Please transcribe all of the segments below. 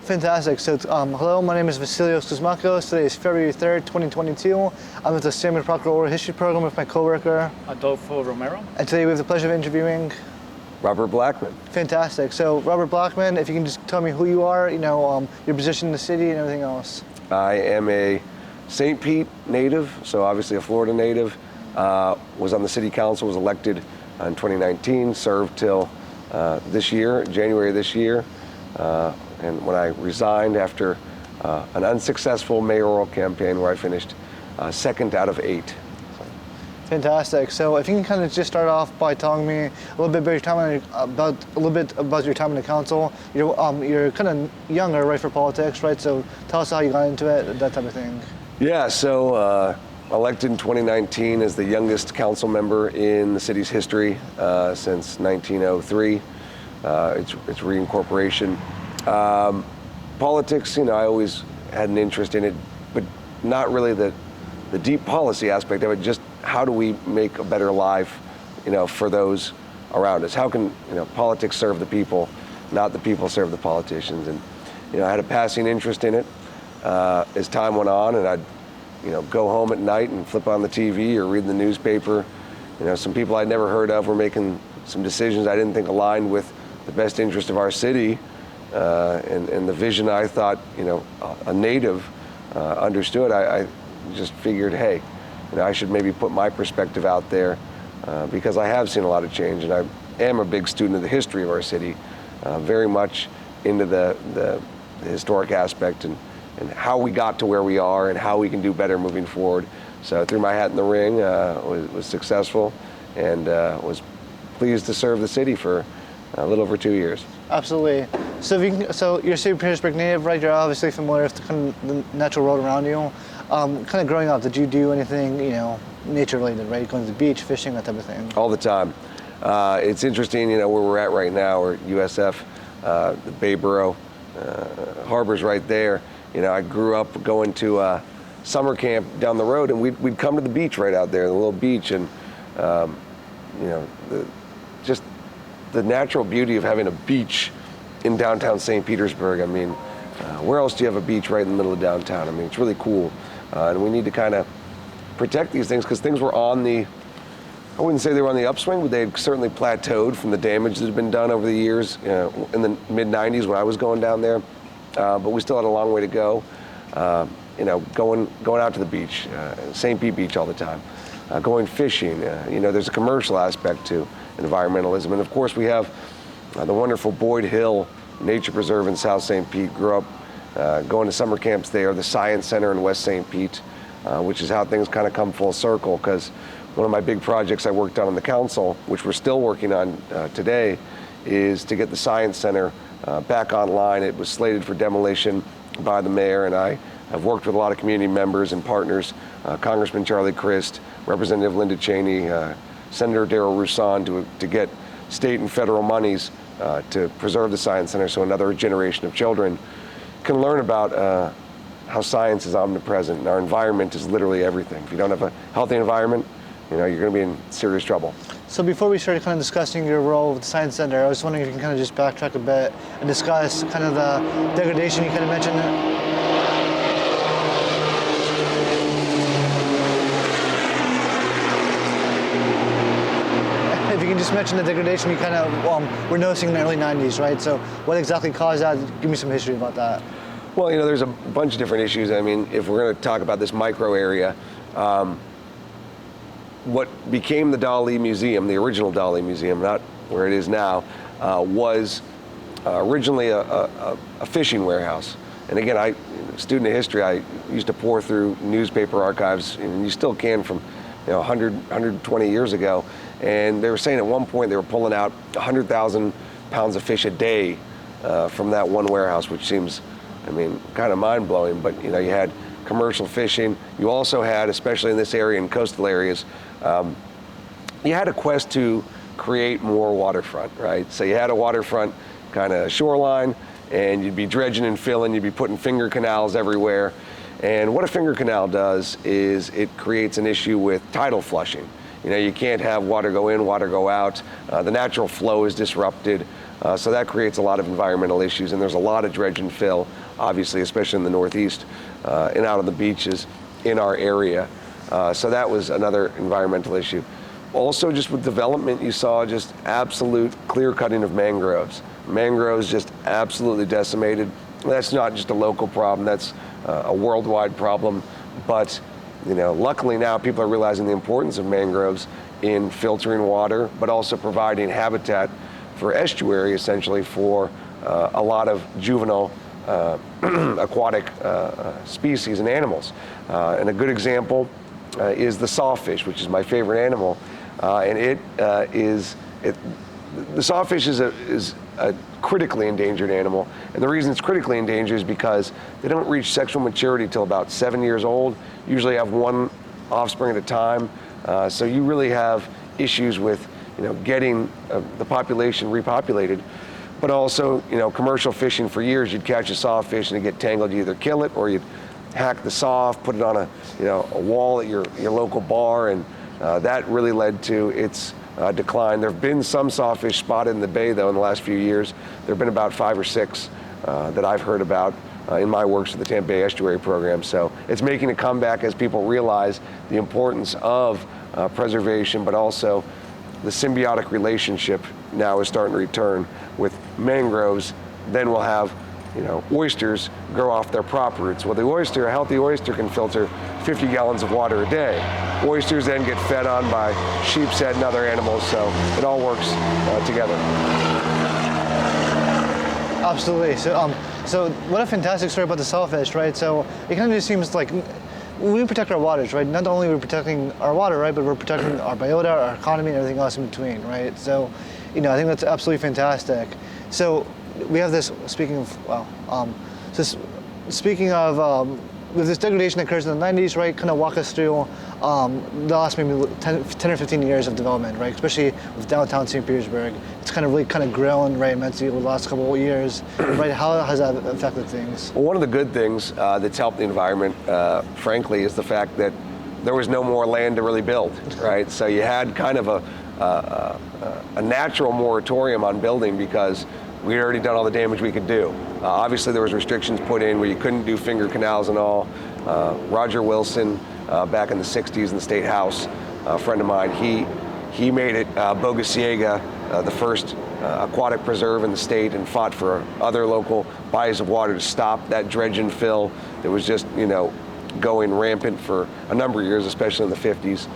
Fantastic. So, hello, my name is Vasilios Kosmakos. Today is February 3rd, 2022. I'm at the Stanford Proctor Oral History Program with my coworker, Adolfho Romero. And today we have the pleasure of interviewing Robert Blackmon. Fantastic. So, Robert Blackmon, if you can just tell me who you are, your position in the city and everything else. I am a St. Pete native, so obviously a Florida native. Was on the city council, was elected in 2019, served till this year, January of this year. And when I resigned after an unsuccessful mayoral campaign where I finished second out of 8. Fantastic. So if you can kind of just start off by telling me a little bit about your time in the council. You're kind of younger, right, for politics, right? So tell us how you got into it, that type of thing. Yeah, so elected in 2019 as the youngest council member in the city's history since 1903. Its reincorporation. Politics, I always had an interest in it, but not really the deep policy aspect of it. Just how do we make a better life, for those around us? How can politics serve the people, not the people serve the politicians? And I had a passing interest in it as time went on, and I'd go home at night and flip on the TV or read the newspaper. Some people I'd never heard of were making some decisions I didn't think aligned with the best interest of our city and the vision I thought a native understood. I just figured, hey, I should maybe put my perspective out there because I have seen a lot of change, and I am a big student of the history of our city, very much into the historic aspect and how we got to where we are and how we can do better moving forward. So I threw my hat in the ring, was successful, and was pleased to serve the city for a little over 2 years. Absolutely. So you're a St. Petersburg native, right? You're obviously familiar with the natural world around you. Kind of growing up, did you do anything, nature related, right? Going to the beach, fishing, that type of thing? All the time. It's interesting, where we're at right now, or USF, the Bay Borough, harbor's right there. I grew up going to summer camp down the road, and we'd come to the beach right out there, the little beach, and just the natural beauty of having a beach in downtown St. Petersburg. I mean, where else do you have a beach right in the middle of downtown? I mean, it's really cool, and we need to kind of protect these things because things were I wouldn't say they were on the upswing, but they had certainly plateaued from the damage that had been done over the years in the mid-90s when I was going down there. But we still had a long way to go. Going out to the beach, St. Pete Beach all the time, going fishing. There's a commercial aspect to environmentalism, and of course we have the wonderful Boyd Hill Nature Preserve in South St. Pete. Grew up going to summer camps there, the Science Center in West St. Pete, which is how things kind of come full circle. Because one of my big projects I worked on in the council, which we're still working on today, is to get the Science Center back online. It was slated for demolition by the mayor, and I have worked with a lot of community members and partners, Congressman Charlie Crist, Representative Linda Cheney, Senator Darrell Roussan, to get state and federal monies to preserve the Science Center so another generation of children can learn about how science is omnipresent and our environment is literally everything. If you don't have a healthy environment, you're going to be in serious trouble. So before we started kind of discussing your role with the Science Center, I was wondering if you can kind of just backtrack a bit and discuss kind of the degradation you kind of mentioned. If you can just mention the degradation you kind of were noticing in the early 90s, right? So what exactly caused that? Give me some history about that. Well, there's a bunch of different issues. I mean, if we're going to talk about this micro area, what became the Dali Museum, the original Dali Museum, not where it is now, was originally a fishing warehouse. And again, student of history, I used to pour through newspaper archives, and you still can from 100, 120 years ago. And they were saying at one point they were pulling out 100,000 pounds of fish a day from that one warehouse, which seems, kind of mind-blowing. But, you had commercial fishing. You also had, especially in this area, in coastal areas, you had a quest to create more waterfront, right? So you had a waterfront kind of shoreline, and you'd be dredging and filling, you'd be putting finger canals everywhere. And what a finger canal does is it creates an issue with tidal flushing. You can't have water go in, water go out. The natural flow is disrupted. So that creates a lot of environmental issues, and there's a lot of dredge and fill, obviously, especially in the Northeast and out on the beaches in our area. So that was another environmental issue. Also, just with development, you saw just absolute clear cutting of mangroves. Mangroves just absolutely decimated. That's not just a local problem, that's a worldwide problem. But luckily now people are realizing the importance of mangroves in filtering water, but also providing habitat for estuary, essentially, for a lot of juvenile aquatic species and animals. And a good example is the sawfish, which is my favorite animal. The sawfish is a critically endangered animal. And the reason it's critically endangered is because they don't reach sexual maturity till about 7 years old, usually have one offspring at a time. So you really have issues with getting the population repopulated. But also, commercial fishing for years, you'd catch a sawfish and it'd get tangled, you either kill it or you'd hack the saw off, put it on a wall at your local bar, and that really led to its decline. There have been some sawfish spotted in the bay, though, in the last few years. There have been about 5 or 6 that I've heard about in my works with the Tampa Bay Estuary Program. So it's making a comeback as people realize the importance of preservation, but also the symbiotic relationship now is starting to return with mangroves. Then we'll have oysters grow off their prop roots. Well, a healthy oyster can filter 50 gallons of water a day. Oysters then get fed on by sheep's head and other animals, so it all works together. Absolutely. So what a fantastic story about the sawfish, right? So it kind of just seems like we protect our waters, right? Not only are we protecting our water, right, but we're protecting our biota, our economy, and everything else in between, right? So, I think that's absolutely fantastic. So we have this, speaking of with this degradation that occurs in the 90s, right, kind of walk us through the last maybe 10 or 15 years of development, right, especially with downtown St. Petersburg. It's really grown, right, immensely over the last couple of years, right? How has that affected things? Well, one of the good things that's helped the environment, frankly, is the fact that there was no more land to really build, right? So you had kind of a natural moratorium on building because we had already done all the damage we could do. Obviously, there was restrictions put in where you couldn't do finger canals and all. Roger Wilson, back in the 60s in the State House, a friend of mine, he made it Bogosiega, the first aquatic preserve in the state, and fought for other local bodies of water to stop that dredge and fill that was just, going rampant for a number of years, especially in the 50s.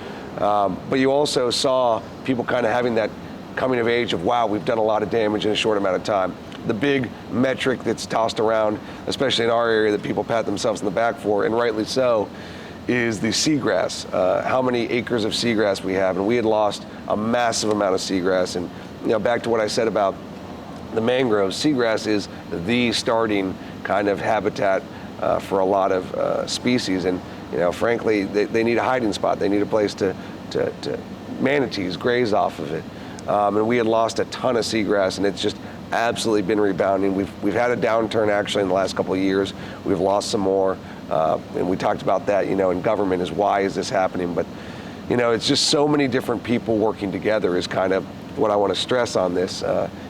But you also saw people kind of having that coming of age of, wow, we've done a lot of damage in a short amount of time. The big metric that's tossed around, especially in our area, that people pat themselves in the back for, and rightly so, is the seagrass. How many acres of seagrass we have, and we had lost a massive amount of seagrass. And back to what I said about the mangroves, seagrass is the starting kind of habitat for a lot of species. And frankly, they need a hiding spot. They need a place to manatees graze off of it. And we had lost a ton of seagrass, and it's just absolutely been rebounding. We've had a downturn actually in the last couple of years. We've lost some more, and we talked about that, in government, is why is this happening? But it's just so many different people working together is kind of what I want to stress on this.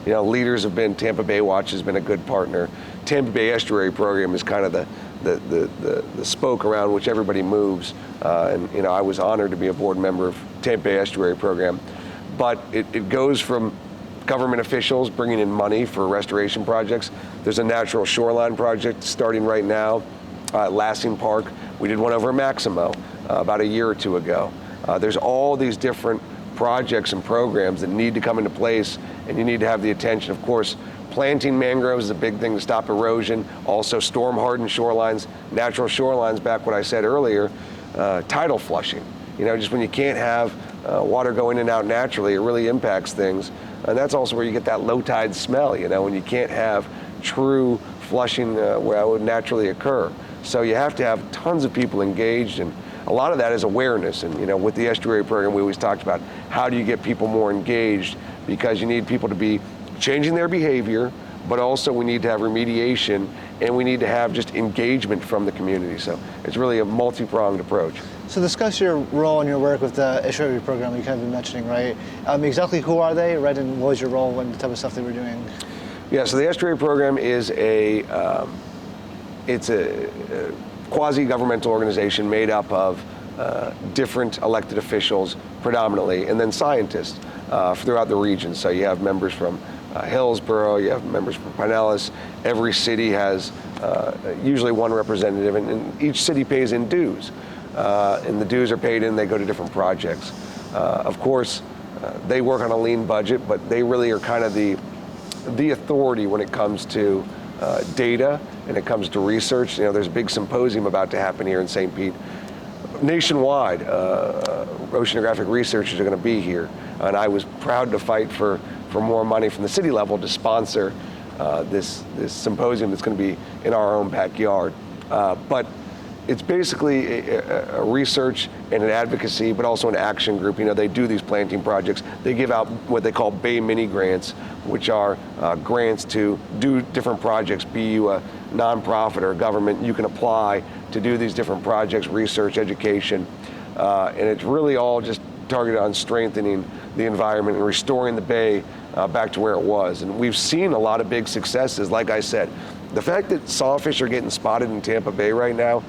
Leaders have been, Tampa Bay Watch has been a good partner. Tampa Bay Estuary Program is kind of the spoke around which everybody moves. And I was honored to be a board member of Tampa Bay Estuary Program. But it goes from government officials bringing in money for restoration projects. There's a natural shoreline project starting right now at Lassing Park. We did one over at Maximo about a year or two ago. There's all these different projects and programs that need to come into place, and you need to have the attention. Of course, planting mangroves is a big thing to stop erosion. Also, storm-hardened shorelines, natural shorelines, back what I said earlier, tidal flushing. Just when you can't have water going in and out naturally, it really impacts things. And that's also where you get that low tide smell, when you can't have true flushing where it would naturally occur. So you have to have tons of people engaged, and a lot of that is awareness. And with the estuary program, we always talked about how do you get people more engaged, because you need people to be changing their behavior, but also we need to have remediation, and we need to have just engagement from the community. So it's really a multi-pronged approach. So discuss your role and your work with the estuary program you kind of been mentioning, right? Exactly who are they, right, and what was your role and the type of stuff they were doing? Yeah, so the estuary program is it's a quasi-governmental organization made up of different elected officials predominantly, and then scientists throughout the region. So you have members from Hillsborough, you have members from Pinellas. Every city has usually one representative, and each city pays in dues. And the dues are paid in, they go to different projects. Of course, they work on a lean budget, but they really are kind of the authority when it comes to data and it comes to research. You know, there's a big symposium about to happen here in St. Pete. Nationwide, oceanographic researchers are going to be here, and I was proud to fight for more money from the city level to sponsor this symposium that's going to be in our own backyard. But it's basically a research and an advocacy, but also an action group. You know, they do these planting projects. They give out what they call Bay Mini Grants, which are grants to do different projects. Be you a nonprofit or a government, you can apply to do these different projects, research, education, and it's really all just targeted on strengthening the environment and restoring the bay back to where it was. And we've seen a lot of big successes. Like I said, the fact that sawfish are getting spotted in Tampa Bay right now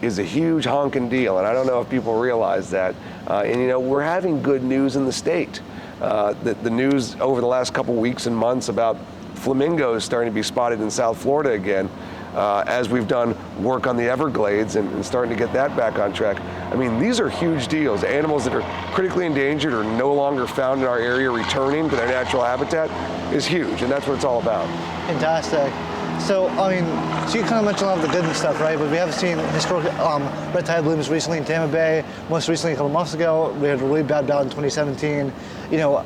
is a huge honking deal, and I don't know if people realize that. And you know, we're having good news in the state. The news over the last couple weeks and months about flamingos starting to be spotted in South Florida again, as we've done work on the Everglades and starting to get that back on track. I mean, these are huge deals. Animals that are critically endangered or no longer found in our area returning to their natural habitat is huge, and that's what it's all about. Fantastic. So, I mean, so you kind of mentioned a lot of the good stuff, right? But we have seen historic red tide blooms recently in Tampa Bay. Most recently, a couple months ago, we had a really bad bout in 2017. You know,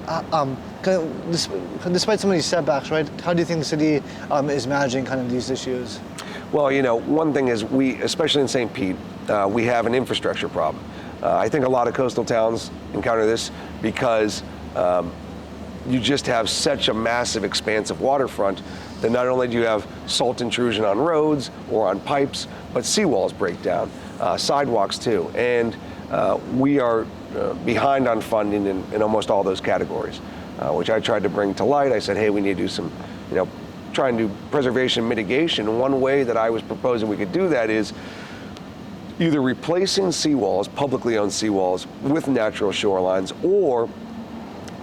despite some of these setbacks, right? How do you think the city is managing kind of these issues? Well, you know, one thing is we, especially in St. Pete, we have an infrastructure problem. I think a lot of coastal towns encounter this because you just have such a massive expanse of waterfront that not only do you have salt intrusion on roads or on pipes, but seawalls break down, sidewalks too. And we are behind on funding in almost all those categories, which I tried to bring to light. I said, hey, we need to do some, you know, try and do preservation mitigation. One way that I was proposing we could do that is either replacing seawalls, publicly owned seawalls, with natural shorelines, or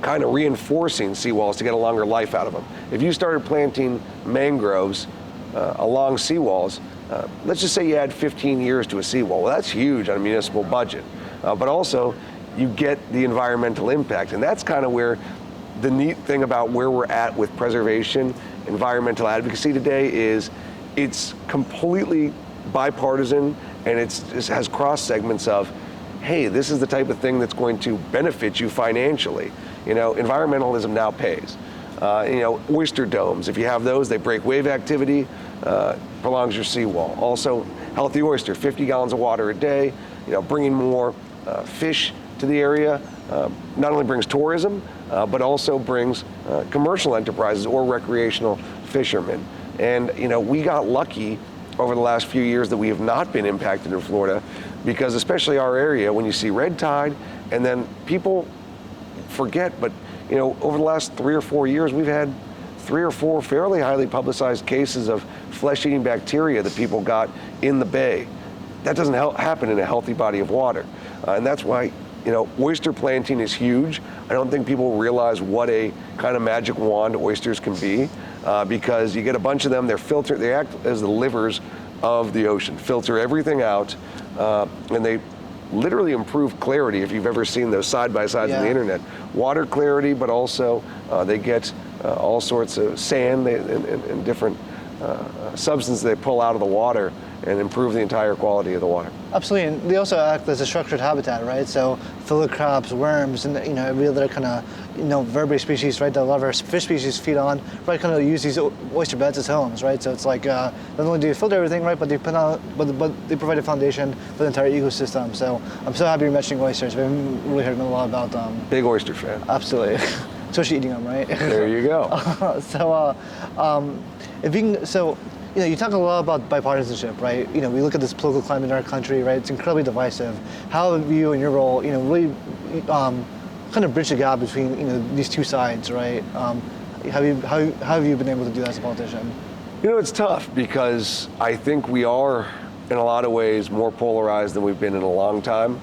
kind of reinforcing seawalls to get a longer life out of them. If you started planting mangroves along seawalls, let's just say you add 15 years to a seawall. Well, that's huge on a municipal budget. But also, you get the environmental impact. And that's kind of where the neat thing about where we're at with preservation, environmental advocacy today is it's completely bipartisan, and it has cross segments of, hey, this is the type of thing that's going to benefit you financially. You know, environmentalism now pays. You know, oyster domes, if you have those, they break wave activity, prolongs your seawall. Also, healthy oyster, 50 gallons of water a day, you know, bringing more fish to the area, not only brings tourism, but also brings commercial enterprises or recreational fishermen. And, you know, we got lucky over the last few years that we have not been impacted in Florida, because especially our area, when you see red tide, and then people forget, but you know, over the last 3 or 4 years, we've had 3 or 4 fairly highly publicized cases of flesh-eating bacteria that people got in the bay. That doesn't happen in a healthy body of water, and that's why, you know, oyster planting is huge. I don't think people realize what a kind of magic wand oysters can be, because you get a bunch of them, they're filtered, they act as the livers of the ocean, filter everything out, and they literally improve clarity. If you've ever seen those side-by-sides on the internet, water clarity, but also they get all sorts of sand and different substances they pull out of the water and improve the entire quality of the water. Absolutely, and they also act as a structured habitat, right? So filler crabs, worms, and you know, every other kind of, you know, vertebrate species, right, that a lot of our fish species feed on, right, kind of use these oyster beds as homes, right? So it's like, not only do they filter everything, right, but they put on, but they provide a foundation for the entire ecosystem. So I'm so happy you're mentioning oysters. We haven't really heard a lot about them. Big oyster fan. Absolutely. especially eating them, right? There you go. If you can, you talk a lot about bipartisanship, right? We look at this political climate in our country, right? It's incredibly divisive. How have you, in your role, really kind of bridge the gap between, these two sides, right? How have you been able to do that as a politician? It's tough because I think we are, in a lot of ways, more polarized than we've been in a long time.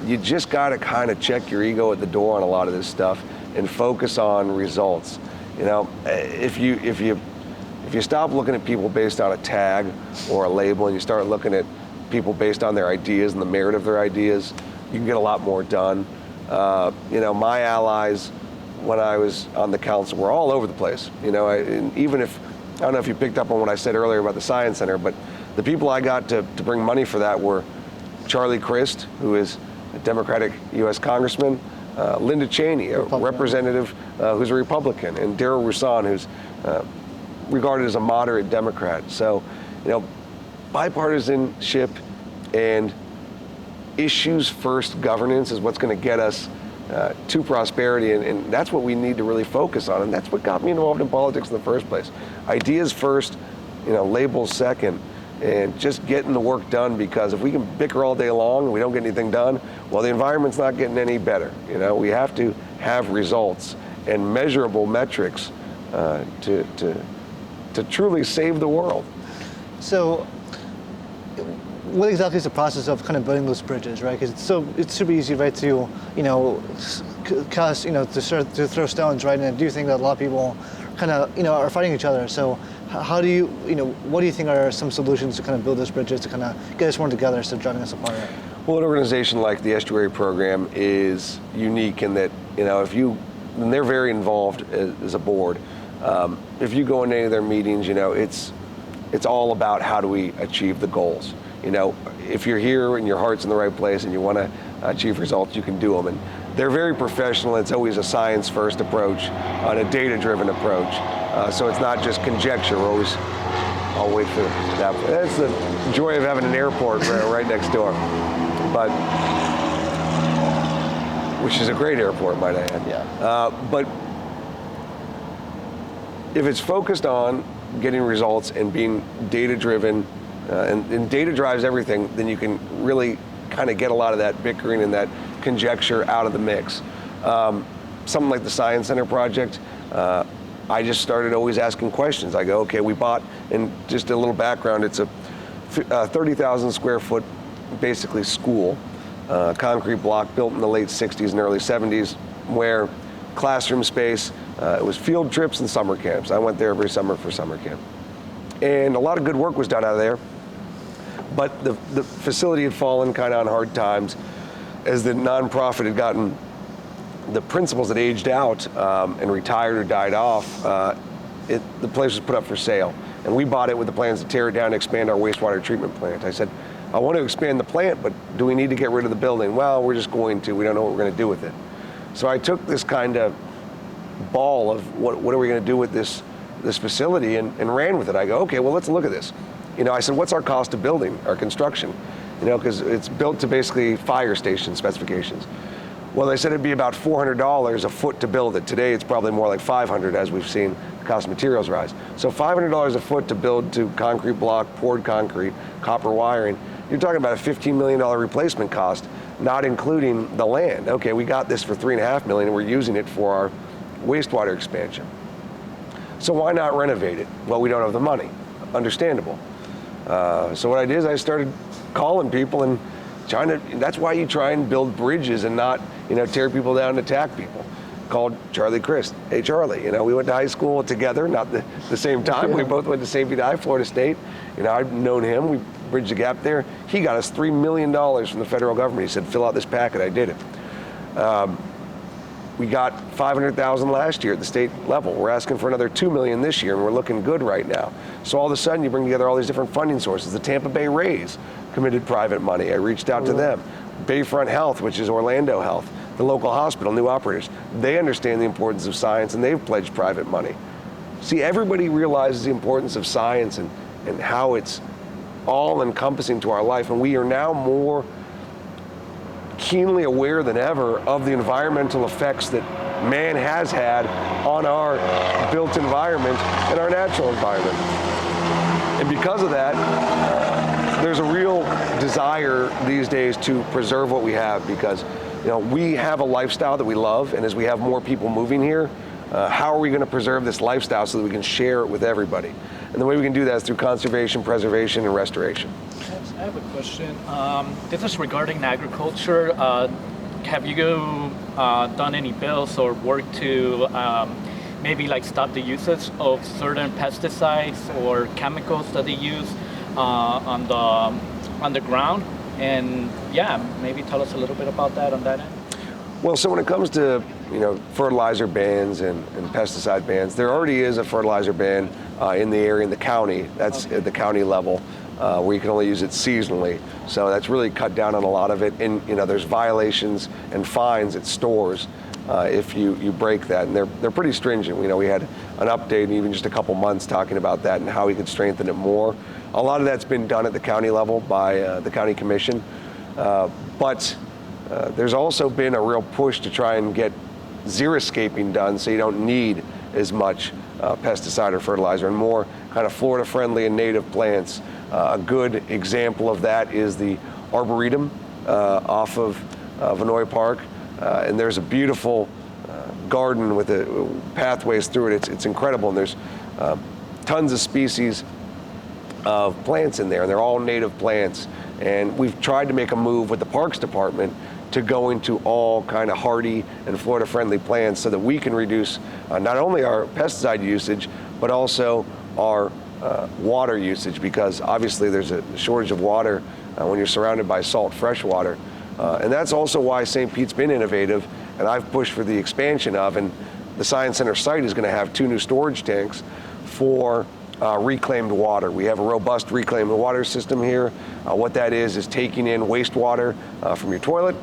You just got to kind of check your ego at the door on a lot of this stuff and focus on results. If you stop looking at people based on a tag or a label and you start looking at people based on their ideas and the merit of their ideas, you can get a lot more done. My allies, when I was on the council, were all over the place. Even if, I don't know if you picked up on what I said earlier about the Science Center, but the people I got to bring money for that were Charlie Crist, who is a Democratic U.S. Congressman, Linda Cheney, a representative who's a Republican, and Darrell Roussan, who's regarded as a moderate Democrat. So, bipartisanship and issues-first governance is what's going to get us to prosperity, and that's what we need to really focus on, and that's what got me involved in politics in the first place. Ideas first, labels second, and just getting the work done, because if we can bicker all day long and we don't get anything done, well, the environment's not getting any better. We have to have results and measurable metrics to truly save the world. So, what exactly is the process of kind of building those bridges, right? Because it's super easy, right, to cast, to throw stones, right? And I do think that a lot of people kind of are fighting each other. So how do you what do you think are some solutions to kind of build those bridges to kind of get us more together instead of driving us apart? Well, an organization like the Estuary Program is unique in that and they're very involved as a board. If you go into any of their meetings, it's all about how do we achieve the goals. If you're here and your heart's in the right place and you want to achieve results, you can do them. And they're very professional. It's always a science-first approach, and a data-driven approach. So it's not just conjecture. I'll wait for that. That's the joy of having an airport right next door. But, which is a great airport, might I add. Yeah. But if it's focused on getting results and being data-driven, and data drives everything, then you can really kind of get a lot of that bickering and that conjecture out of the mix. Something like the Science Center project, I just started always asking questions. I go, okay, we bought, and just a little background, it's a 30,000 square foot, basically school, concrete block built in the late 60s and early 70s, where classroom space, it was field trips and summer camps. I went there every summer for summer camp. And a lot of good work was done out of there. But the facility had fallen kind of on hard times as the nonprofit had gotten, the principals had aged out and retired or died off. The place was put up for sale. And we bought it with the plans to tear it down and expand our wastewater treatment plant. I said, I want to expand the plant, but do we need to get rid of the building? Well, we're just going to. We don't know what we're going to do with it. So I took this kind of ball of what are we going to do with this facility and ran with it. I go, okay, well, let's look at this. I said, what's our cost of building, our construction? Because it's built to basically fire station specifications. Well, they said it'd be about $400 a foot to build it. Today, it's probably more like $500 as we've seen the cost of materials rise. So $500 a foot to build to concrete block, poured concrete, copper wiring. You're talking about a $15 million replacement cost, not including the land. Okay, we got this for $3.5 million and we're using it for our wastewater expansion. So why not renovate it? Well, we don't have the money. Understandable. So what I did is I started calling people and trying to, that's why you try and build bridges and not, tear people down and attack people. Called Charlie Crist. Hey, Charlie, we went to high school together, not the same time. We both went to St. Pete High, Florida State. I've known him. We bridged the gap there. He got us $3 million from the federal government. He said, fill out this packet. I did it. We got $500,000 last year at the state level. We're asking for another $2 million this year, and we're looking good right now. So all of a sudden, you bring together all these different funding sources. The Tampa Bay Rays committed private money. I reached out to them. Bayfront Health, which is Orlando Health, the local hospital, new operators. They understand the importance of science, and they've pledged private money. See, everybody realizes the importance of science and how it's all encompassing to our life, and we are now more keenly aware than ever of the environmental effects that man has had on our built environment and our natural environment. And because of that, there's a real desire these days to preserve what we have, because we have a lifestyle that we love, and as we have more people moving here, how are we going to preserve this lifestyle so that we can share it with everybody? And the way we can do that is through conservation, preservation, and restoration. I have a question. This is regarding agriculture. Have you done any bills or work to maybe like stop the usage of certain pesticides or chemicals that they use on the ground? And yeah, maybe tell us a little bit about that on that end. Well, so when it comes to fertilizer bans and pesticide bans, there already is a fertilizer ban in the area in the county. That's at the county level, where you can only use it seasonally. So that's really cut down on a lot of it. And there's violations and fines at stores if you break that, and they're pretty stringent. We had an update even just a couple months talking about that and how we could strengthen it more. A lot of that's been done at the county level by the county commission, but there's also been a real push to try and get xeriscaping done, so you don't need as much pesticide or fertilizer, and more kind of Florida-friendly and native plants. A good example of that is the Arboretum off of Vinoy Park, and there's a beautiful garden with pathways through it. It's incredible, and there's tons of species of plants in there, and they're all native plants. And we've tried to make a move with the Parks Department to go into all kind of hardy and Florida-friendly plants so that we can reduce not only our pesticide usage, but also our water usage, because obviously there's a shortage of water when you're surrounded by salt fresh water. And that's also why St. Pete's been innovative, and I've pushed for the expansion of, and the Science Center site is going to have 2 new storage tanks for reclaimed water. We have a robust reclaimed water system here. What that is taking in wastewater from your toilet,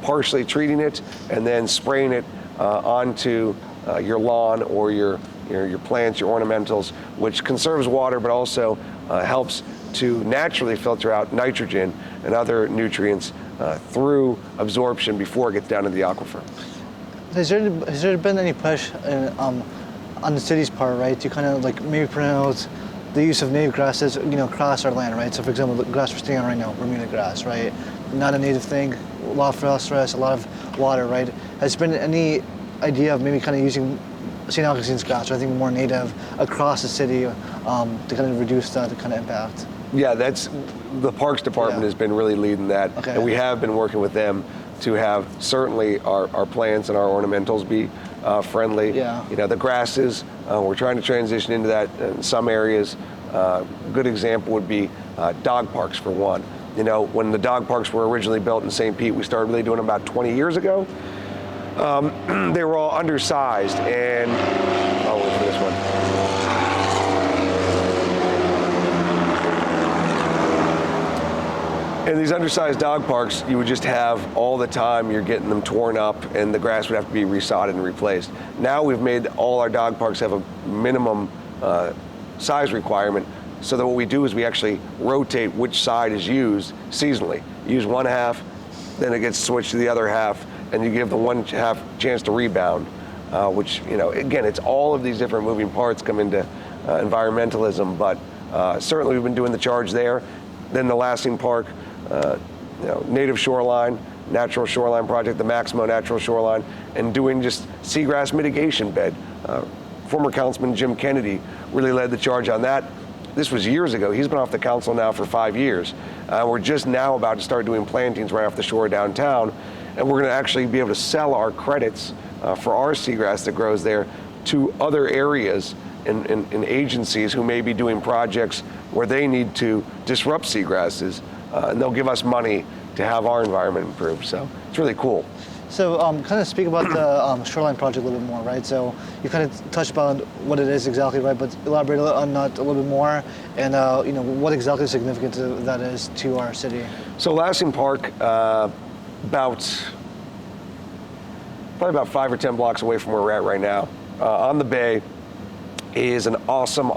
partially treating it, and then spraying it onto your lawn or your plants, your ornamentals, which conserves water but also helps to naturally filter out nitrogen and other nutrients through absorption before it gets down to the aquifer. Has there been any push on the city's part, right, to kind of like maybe promote the use of native grasses, across our land, right? So for example, the grass we're sitting on right now, Bermuda grass, right? Not a native thing, a lot of phosphorus, a lot of water, right? Has there been any idea of maybe kind of using St. Augustine's grass, or I think more native, across the city to kind of reduce that kind of impact? Yeah, that's the Parks Department has been really leading that, okay. And we have been working with them to have certainly our plants and our ornamentals be friendly. Yeah. The grasses, we're trying to transition into that in some areas. A good example would be dog parks, for one. When the dog parks were originally built in St. Pete, we started really doing them about 20 years ago. They were all undersized, and I'll wait for this one. In these undersized dog parks, you would just have all the time, you're getting them torn up, and the grass would have to be resodded and replaced. Now we've made all our dog parks have a minimum size requirement, so that what we do is we actually rotate which side is used seasonally. You use one half, then it gets switched to the other half, and you give the one half chance to rebound, which, again, it's all of these different moving parts come into environmentalism, but certainly we've been doing the charge there. Then the Lassing Park, native shoreline, natural shoreline project, the Maximo Natural Shoreline, and doing just seagrass mitigation bed. Former Councilman Jim Kennedy really led the charge on that. This was years ago. He's been off the council now for 5 years. We're just now about to start doing plantings right off the shore downtown, and we're going to actually be able to sell our credits for our seagrass that grows there to other areas and agencies who may be doing projects where they need to disrupt seagrasses, and they'll give us money to have our environment improved. So it's really cool. So kind of speak about the shoreline project a little bit more, right? So you kind of touched upon what it is exactly, right? But elaborate on that a little bit more, and what exactly the significance of that is to our city. So Lassing Park, probably about 5 or 10 blocks away from where we're at right now, on the bay, is an awesome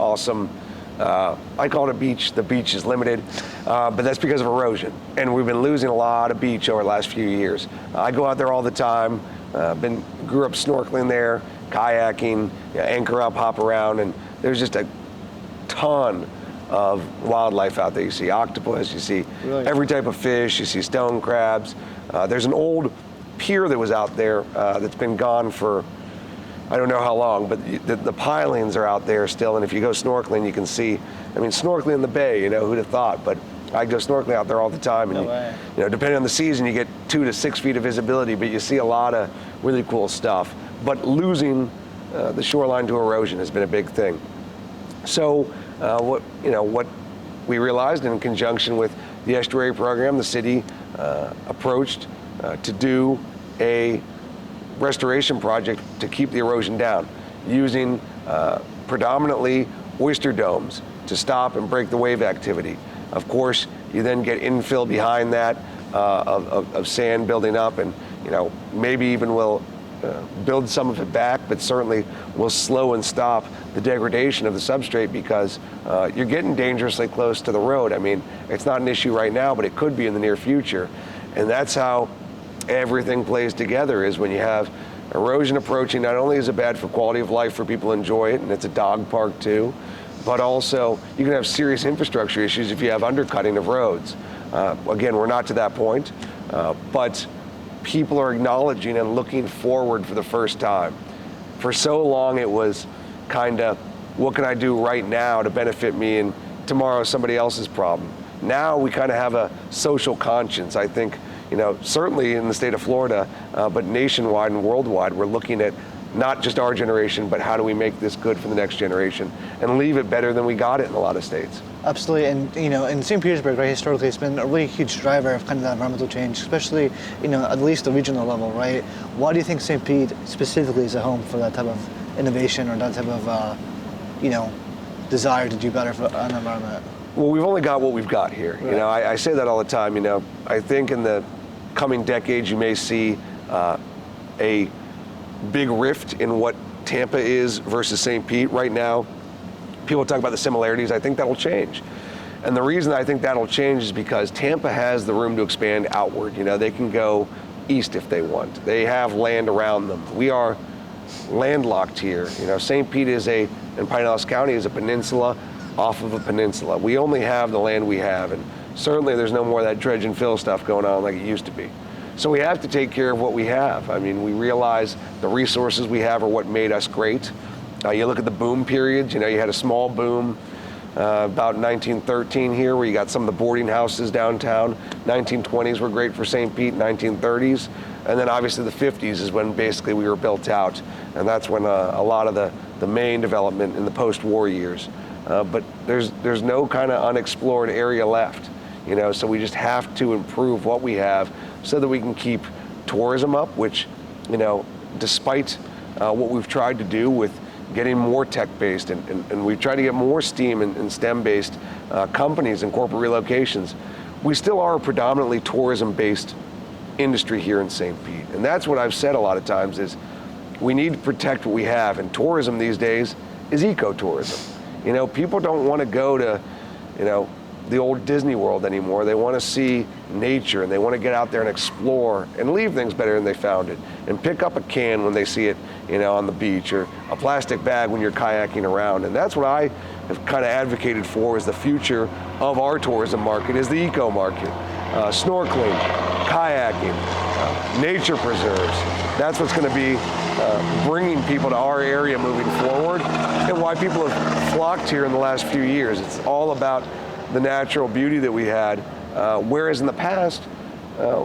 I call it a beach. The beach is limited, but that's because of erosion. And we've been losing a lot of beach over the last few years. I go out there all the time. Grew up snorkeling there, kayaking, anchor up, hop around, and there's just a ton of wildlife out there. You see octopus, you see every type of fish, you see stone crabs. There's an old pier that was out there that's been gone for I don't know how long, but the pilings are out there still, and if you go snorkeling, you can see, I mean, snorkeling in the bay, who'd have thought, but I go snorkeling out there all the time, and depending on the season, you get 2 to 6 feet of visibility, but you see a lot of really cool stuff. But losing the shoreline to erosion has been a big thing. So what we realized in conjunction with the estuary program, the city approached to do a restoration project to keep the erosion down, using predominantly oyster domes to stop and break the wave activity. Of course, you then get infill behind that of sand building up, and maybe even will build some of it back, but certainly will slow and stop the degradation of the substrate, because you're getting dangerously close to the road. I mean, it's not an issue right now, but it could be in the near future. And that's how everything plays together, is when you have erosion approaching. Not only is it bad for quality of life for people who enjoy it, and it's a dog park too, but also you can have serious infrastructure issues if you have undercutting of roads. Again, we're not to that point, but people are acknowledging and looking forward for the first time. For so long it was kind of, what can I do right now to benefit me, and tomorrow is somebody else's problem. Now we kind of have a social conscience, I think. Certainly in the state of Florida, but nationwide and worldwide, we're looking at not just our generation, but how do we make this good for the next generation and leave it better than we got it in a lot of states. Absolutely, and in St. Petersburg, right, historically, it's been a really huge driver of kind of that environmental change, especially, at least the regional level, right? Why do you think St. Pete specifically is a home for that type of innovation, or that type of, desire to do better for an environment? Well, we've only got what we've got here. Right. I say that all the time. I think in the coming decades, you may see a big rift in what Tampa is versus St. Pete. Right now, people talk about the similarities. I think that'll change. And the reason I think that'll change is because Tampa has the room to expand outward. They can go east if they want. They have land around them. We are landlocked here. St. Pete and Pinellas County is a peninsula off of a peninsula. We only have the land we have, and certainly there's no more of that dredge and fill stuff going on like it used to be. So we have to take care of what we have. I mean, we realize the resources we have are what made us great. You look at the boom periods, you had a small boom about 1913 here, where you got some of the boarding houses downtown. 1920s were great for St. Pete, 1930s. And then obviously the 50s is when basically we were built out. And that's when a lot of the main development in the post-war years. But there's no kind of unexplored area left, so we just have to improve what we have so that we can keep tourism up, which, despite what we've tried to do with getting more tech-based, and we've tried to get more STEAM and STEM-based companies and corporate relocations, we still are a predominantly tourism-based industry here in St. Pete. And that's what I've said a lot of times, is we need to protect what we have, and tourism these days is ecotourism. People don't want to go to, the old Disney World anymore. They want to see nature, and they want to get out there and explore and leave things better than they found it, and pick up a can when they see it, on the beach, or a plastic bag when you're kayaking around. And that's what I have kind of advocated for, is the future of our tourism market is the eco market. Snorkeling, kayaking, nature preserves. That's what's going to be bringing people to our area moving forward, and why people have flocked here in the last few years. It's all about the natural beauty that we had, whereas in the past,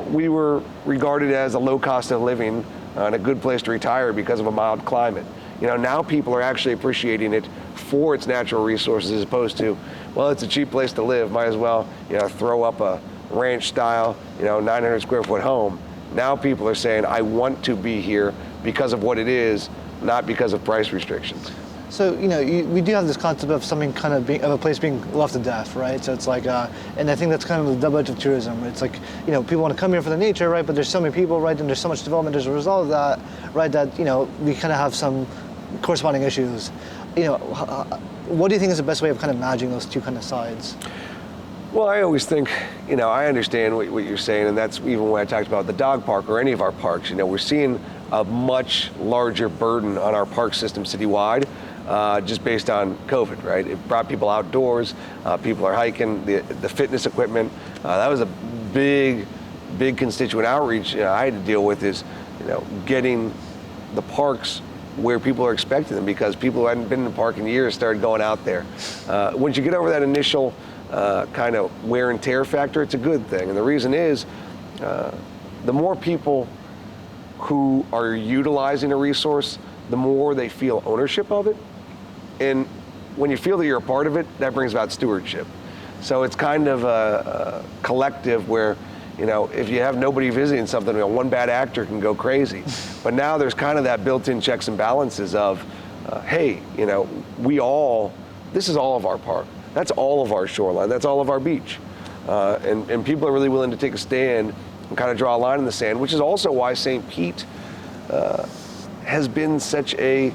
we were regarded as a low cost of living and a good place to retire because of a mild climate. Now people are actually appreciating it for its natural resources, as opposed to, well, it's a cheap place to live, might as well, throw up a ranch style, 900 square foot home. Now people are saying, I want to be here because of what it is, not because of price restrictions. So, we do have this concept of something kind of of a place being left to death, right? So it's like, and I think that's kind of the double edge of tourism. It's like, people want to come here for the nature, right? But there's so many people, right? And there's so much development as a result of that, right? That, we kind of have some corresponding issues. what do you think is the best way of kind of managing those two kind of sides? Well, I always think, I understand what you're saying, and that's even when I talked about the dog park or any of our parks. We're seeing a much larger burden on our park system citywide, just based on COVID, right? It brought people outdoors, people are hiking, the fitness equipment. That was a big constituent outreach I had to deal with is, getting the parks where people are expecting them, because people who hadn't been in the park in years started going out there. Once you get over that initial kind of wear and tear factor, it's a good thing. And the reason is, the more people who are utilizing a resource, the more they feel ownership of it. And when you feel that you're a part of it, that brings about stewardship. So it's kind of a collective where, if you have nobody visiting something, one bad actor can go crazy. But now there's kind of that built-in checks and balances of, hey, this is all of our park. That's all of our shoreline. That's all of our beach. And people are really willing to take a stand and kind of draw a line in the sand, which is also why St. Pete has been such a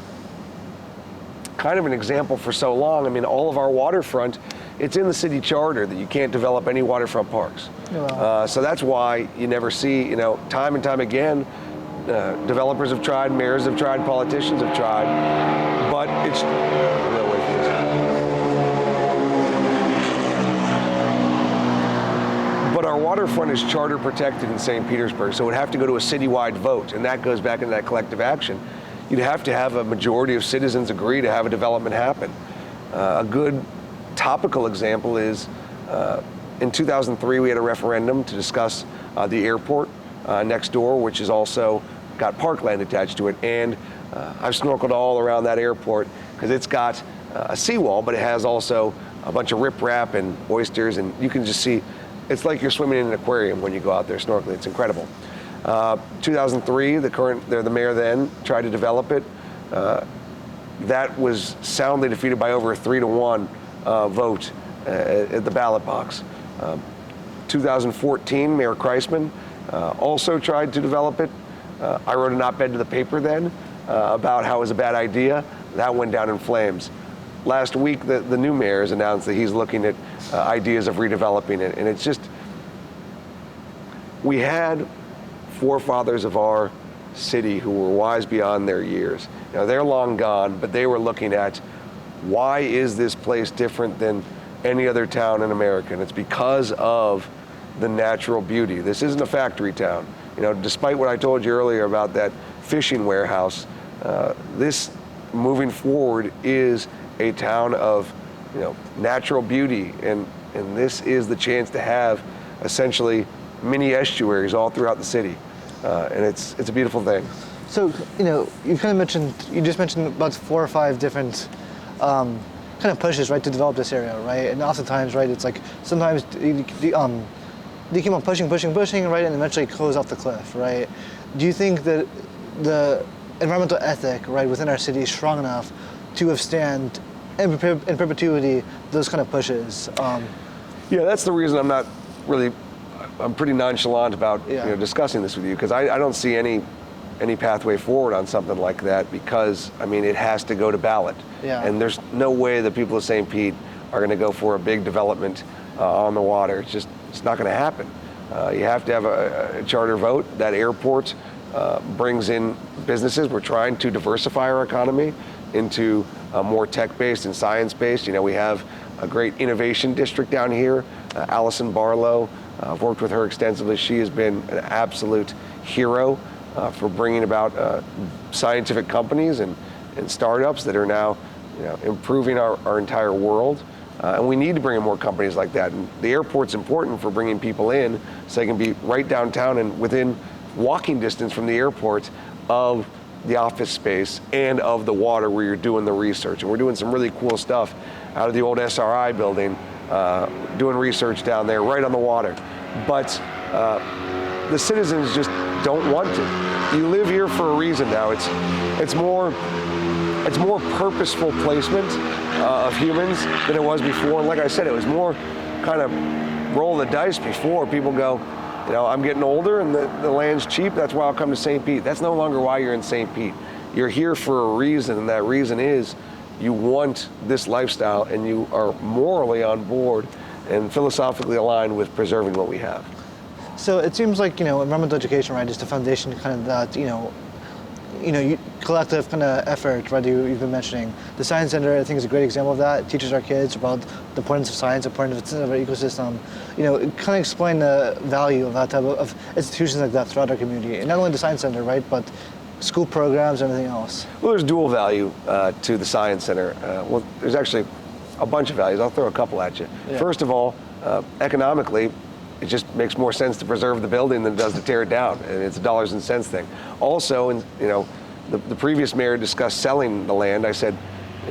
kind of an example for so long. I mean, all of our waterfront, it's in the city charter that you can't develop any waterfront parks. Wow. So that's why you never see, time and time again, developers have tried, mayors have tried, politicians have tried, but it's, but our waterfront is charter protected in St. Petersburg, so it would have to go to a citywide vote, and that goes back into that collective action. You'd have to have a majority of citizens agree to have a development happen. A good topical example is in 2003 we had a referendum to discuss the airport next door, which is also got parkland attached to it, and I've snorkeled all around that airport because it's got a seawall, but it has also a bunch of riprap and oysters, and you can just see, it's like you're swimming in an aquarium when you go out there snorkeling. It's incredible. 2003, the mayor then tried to develop it. That was soundly defeated by over a 3-1 vote at the ballot box. 2014, Mayor Kreisman also tried to develop it. I wrote an op-ed to the paper then about how it was a bad idea. That went down in flames. Last week, the new mayor has announced that he's looking at ideas of redeveloping it. And it's just, we had forefathers of our city who were wise beyond their years. They're long gone, but they were looking at, why is this place different than any other town in America? And it's because of the natural beauty. This isn't a factory town. Despite what I told you earlier about that fishing warehouse, this moving forward is a town of natural beauty, and this is the chance to have essentially mini estuaries all throughout the city, and it's a beautiful thing. So you just mentioned about 4 or 5 different kind of pushes, right, to develop this area, right? And oftentimes, right, it's like sometimes they keep on pushing, right, and eventually close off the cliff, right? Do you think that the environmental ethic, right, within our city is strong enough to withstand in perpetuity those kind of pushes? Yeah, that's the reason I'm pretty nonchalant about discussing this with you, because I don't see any pathway forward on something like that, because it has to go to ballot. Yeah. And there's no way the people of St. Pete are going to go for a big development on the water. It's not going to happen. You have to have a charter vote. That airport brings in businesses. We're trying to diversify our economy into more tech-based and science-based. We have a great innovation district down here. Allison Barlow, I've worked with her extensively. She has been an absolute hero for bringing about scientific companies and startups that are now improving our entire world. And we need to bring in more companies like that. And the airport's important for bringing people in so they can be right downtown and within walking distance from the airport of the office space and of the water where you're doing the research. And we're doing some really cool stuff out of the old SRI building, doing research down there right on the water. But the citizens just don't want to. You live here for a reason now. It's more purposeful placement of humans than it was before. And like I said, it was more kind of roll the dice before. People go, I'm getting older and the land's cheap, that's why I'll come to St. Pete. That's no longer why you're in St. Pete. You're here for a reason, and that reason is you want this lifestyle and you are morally on board and philosophically aligned with preserving what we have. So it seems like, environmental education, right, is the foundation kind of that, collective kind of effort, right, you've been mentioning. The Science Center, I think, is a great example of that. It teaches our kids about the importance of science, the importance of our ecosystem. Kind of explain the value of that type of institutions like that throughout our community. And not only the Science Center, right, but school programs and everything else. Well, there's dual value to the Science Center. Well, there's actually a bunch of values. I'll throw a couple at you. Yeah. First of all, economically, it just makes more sense to preserve the building than it does to tear it down, and it's a dollars and cents thing. Also, the previous mayor discussed selling the land. I said,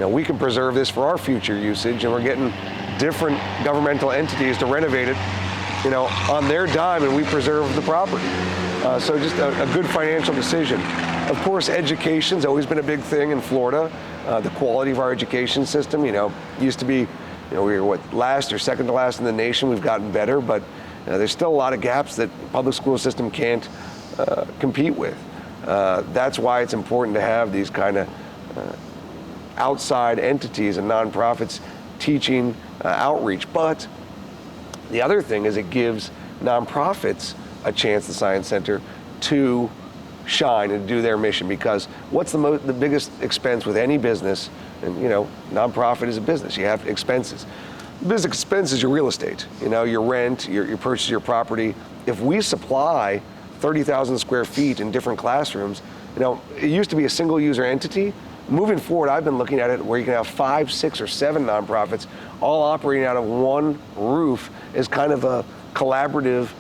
we can preserve this for our future usage, and we're getting different governmental entities to renovate it, on their dime, and we preserve the property. So just a good financial decision. Of course, education's always been a big thing in Florida. The quality of our education system, used to be, we were last or second to last in the nation. We've gotten better, but there's still a lot of gaps that the public school system can't compete with. That's why it's important to have these kind of outside entities and nonprofits teaching outreach. But the other thing is it gives nonprofits a chance, the Science Center, to shine and do their mission, because what's the biggest expense with any business? And nonprofit is a business. You have expenses. The biggest expense is your real estate. Your rent, your purchase of your property. If we supply 30,000 square feet in different classrooms, it used to be a single user entity. Moving forward, I've been looking at it where you can have 5, 6, or 7 nonprofits all operating out of one roof as kind of a collaborative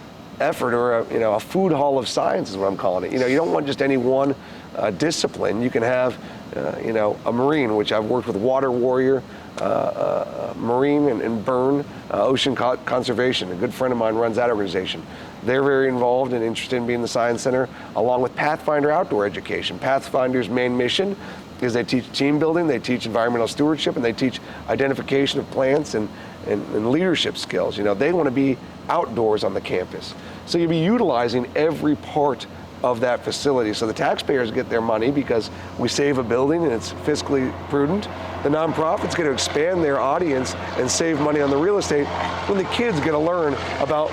effort, or a food hall of science is what I'm calling it. You don't want just any one discipline. You can have a Marine, which I've worked with Water Warrior, Marine and Burn, Ocean Conservation. A good friend of mine runs that organization. They're very involved and interested in being the Science Center, along with Pathfinder Outdoor Education. Pathfinder's main mission is they teach team building, they teach environmental stewardship, and they teach identification of plants and leadership skills. They want to be outdoors on the campus. So you'll be utilizing every part of that facility. So the taxpayers get their money because we save a building and it's fiscally prudent. The nonprofits get to expand their audience and save money on the real estate, when the kids get to learn about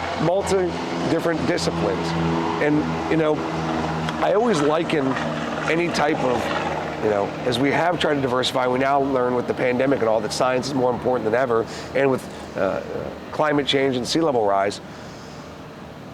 different disciplines. And I always liken any type of, as we have tried to diversify, we now learn with the pandemic and all that science is more important than ever, and with climate change and sea level rise.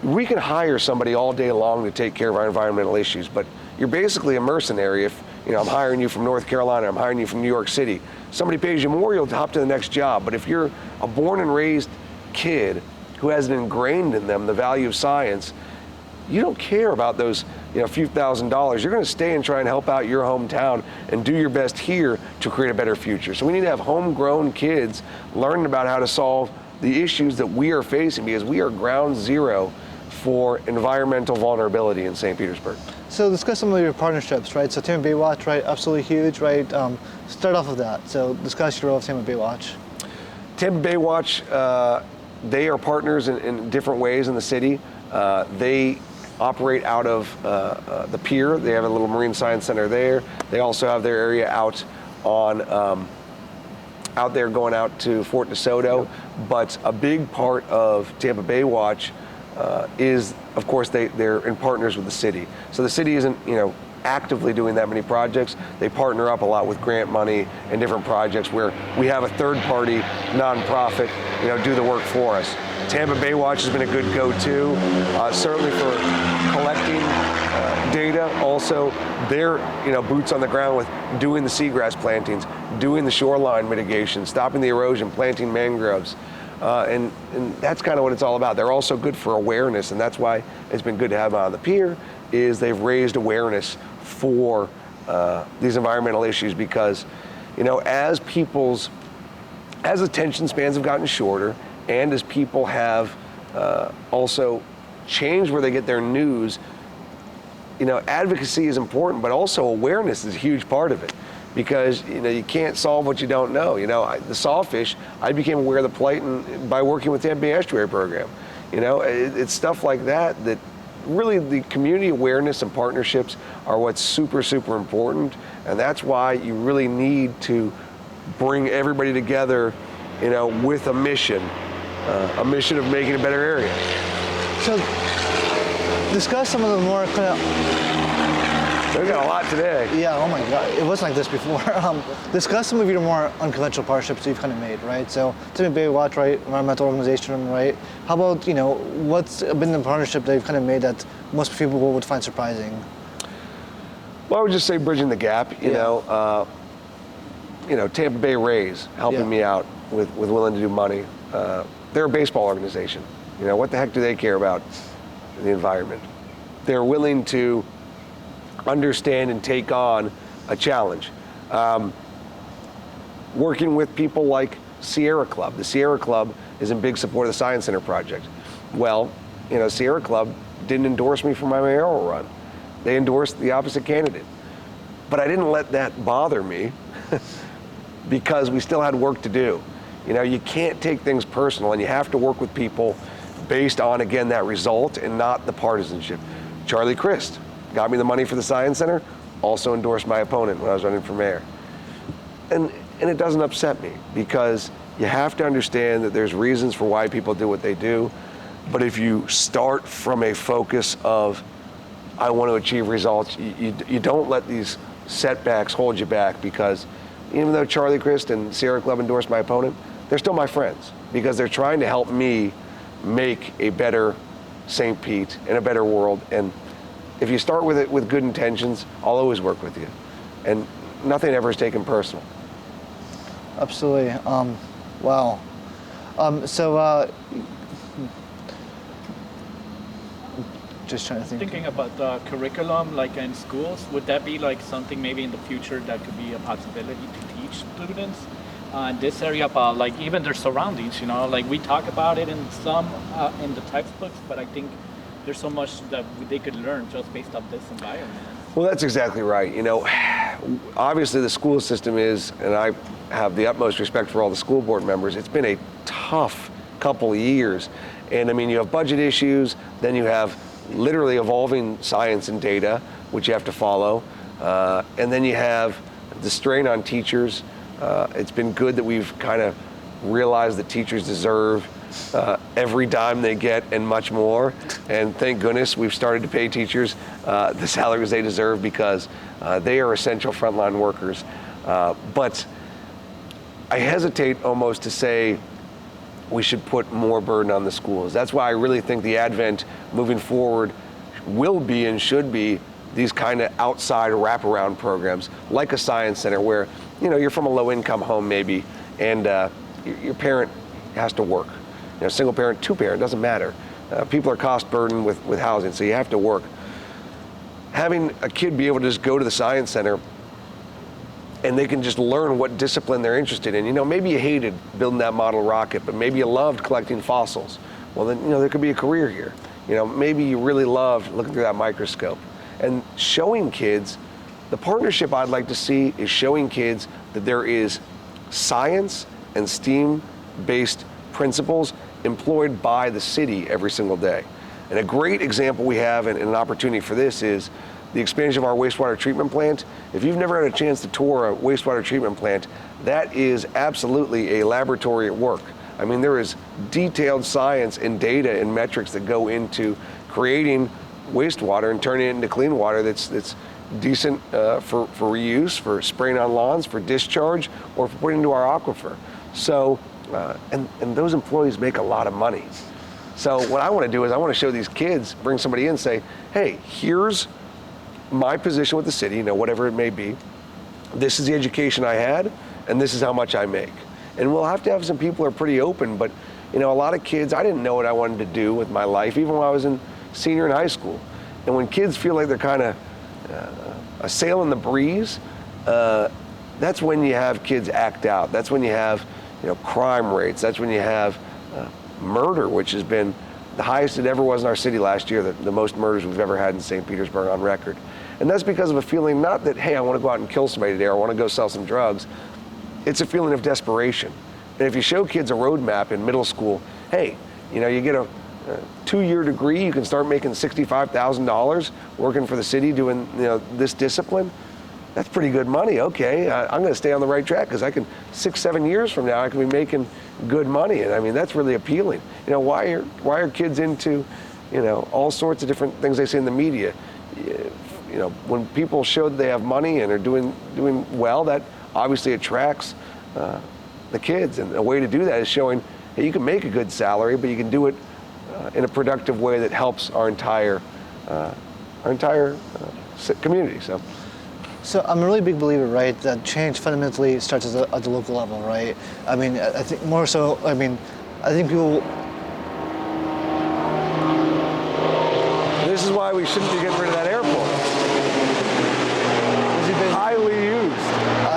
We can hire somebody all day long to take care of our environmental issues, but you're basically a mercenary if, I'm hiring you from North Carolina, I'm hiring you from New York City. Somebody pays you more, you'll hop to the next job. But if you're a born and raised kid who has it ingrained in them, the value of science, you don't care about those, few $1,000s. You're going to stay and try and help out your hometown and do your best here to create a better future. So we need to have homegrown kids learning about how to solve the issues that we are facing, because we are ground zero for environmental vulnerability in St. Petersburg. So discuss some of your partnerships, right? So Tampa Bay Watch, right? Absolutely huge, right? Start off with that. So discuss your role of Tampa Bay Watch. Tampa Bay Watch, they are partners in different ways in the city. They operate out of the pier. They have a little Marine Science Center there. They also have their area out on out there going out to Fort DeSoto. But a big part of Tampa Bay Watch is, of course, they're in partners with the city. So the city isn't, actively doing that many projects. They partner up a lot with grant money and different projects where we have a third-party nonprofit, do the work for us. Tampa Bay Watch has been a good go-to, certainly for collecting data. Also, they're boots on the ground with doing the seagrass plantings, doing the shoreline mitigation, stopping the erosion, planting mangroves. And that's kind of what it's all about. They're also good for awareness, and that's why it's been good to have them on the pier, is they've raised awareness for these environmental issues, because, as attention spans have gotten shorter, and as people have also changed where they get their news, advocacy is important, but also awareness is a huge part of it. Because you can't solve what you don't know. The sawfish, I became aware of the plight by working with the Tampa Bay Estuary program. It's stuff like that really the community awareness and partnerships are what's super, super important. And that's why you really need to bring everybody together, with a mission of making a better area. So discuss some of the more kind of, We got a lot today. yeah, oh my God, it wasn't like this before. Discuss some of your more unconventional partnerships that you've kind of made, right? So Tampa Bay Watch, right, environmental organization, right? How about, what's been the partnership that you've kind of made that most people would find surprising? Well, I would just say bridging the gap, Tampa Bay Rays helping me out with willing to do money. They're a baseball organization. What the heck do they care about the environment? They're willing to understand and take on a challenge. Working with people like Sierra Club. The Sierra Club is in big support of the Science Center project. Well, Sierra Club didn't endorse me for my mayoral run. They endorsed the opposite candidate. But I didn't let that bother me because we still had work to do. You can't take things personal, and you have to work with people based on, again, that result and not the partisanship. Charlie Crist got me the money for the Science Center, also endorsed my opponent when I was running for mayor. And it doesn't upset me, because you have to understand that there's reasons for why people do what they do. But if you start from a focus of, I want to achieve results, you don't let these setbacks hold you back, because even though Charlie Crist and Sierra Club endorsed my opponent, they're still my friends, because they're trying to help me make a better St. Pete and a better world. And if you start with it with good intentions, I'll always work with you. And nothing ever is taken personal. Absolutely. Wow. Just trying to think. Thinking about the curriculum, like in schools, would that be like something maybe in the future that could be a possibility to teach students in this area about like even their surroundings? Like we talk about it in some in the textbooks, but I think there's so much that they could learn just based off this environment. Well, that's exactly right. Obviously the school system is, and I have the utmost respect for all the school board members, it's been a tough couple of years. And I mean, you have budget issues, then you have literally evolving science and data, which you have to follow. And then you have the strain on teachers. It's been good that we've kind of realized that teachers deserve every dime they get and much more. And thank goodness we've started to pay teachers the salaries they deserve, because they are essential frontline workers. But I hesitate almost to say we should put more burden on the schools. That's why I really think the advent moving forward will be and should be these kind of outside wraparound programs, like a Science Center, where you're from a low-income home maybe, and your parent has to work. Single parent, two parent, doesn't matter. People are cost burdened with housing, so you have to work. Having a kid be able to just go to the Science Center and they can just learn what discipline they're interested in. Maybe you hated building that model rocket, but maybe you loved collecting fossils. Well, then, there could be a career here. Maybe you really loved looking through that microscope. And showing kids, the partnership I'd like to see is showing kids that there is science and STEAM-based principles employed by the city every single day. And a great example we have, and an opportunity for this, is the expansion of our wastewater treatment plant. If you've never had a chance to tour a wastewater treatment plant, that is absolutely a laboratory at work. I mean, there is detailed science and data and metrics that go into creating wastewater and turning it into clean water that's decent for reuse, for spraying on lawns, for discharge, or for putting into our aquifer. So, and those employees make a lot of money. So what I want to do is I want to show these kids, bring somebody in and say, hey, here's my position with the city, whatever it may be. This is the education I had, and this is how much I make. And we'll have to have some people who are pretty open, but a lot of kids, I didn't know what I wanted to do with my life, even when I was in senior in high school. And when kids feel like they're kind of a sail in the breeze, that's when you have kids act out. That's when you have crime rates. That's when you have murder, which has been the highest it ever was in our city last year, the most murders we've ever had in St. Petersburg on record. And that's because of a feeling not that, hey, I want to go out and kill somebody today, or I want to go sell some drugs. It's a feeling of desperation. And if you show kids a roadmap in middle school, hey, you get a 2-year degree, you can start making $65,000 working for the city doing this discipline. that's pretty good money. Okay, I'm going to stay on the right track because I can 6-7 years from now I can be making good money, and I mean that's really appealing. You know, why are kids into, you know, all sorts of different things they see in the media? You know, when people show that they have money and are doing well, that obviously attracts the kids, and a way to do that is showing, hey, you can make a good salary, but you can do it in a productive way that helps our entire community. So I'm a really big believer, right, that change fundamentally starts at the local level, right? I mean, I think more so, I think people... This is why we shouldn't be getting rid of that airport. Highly used.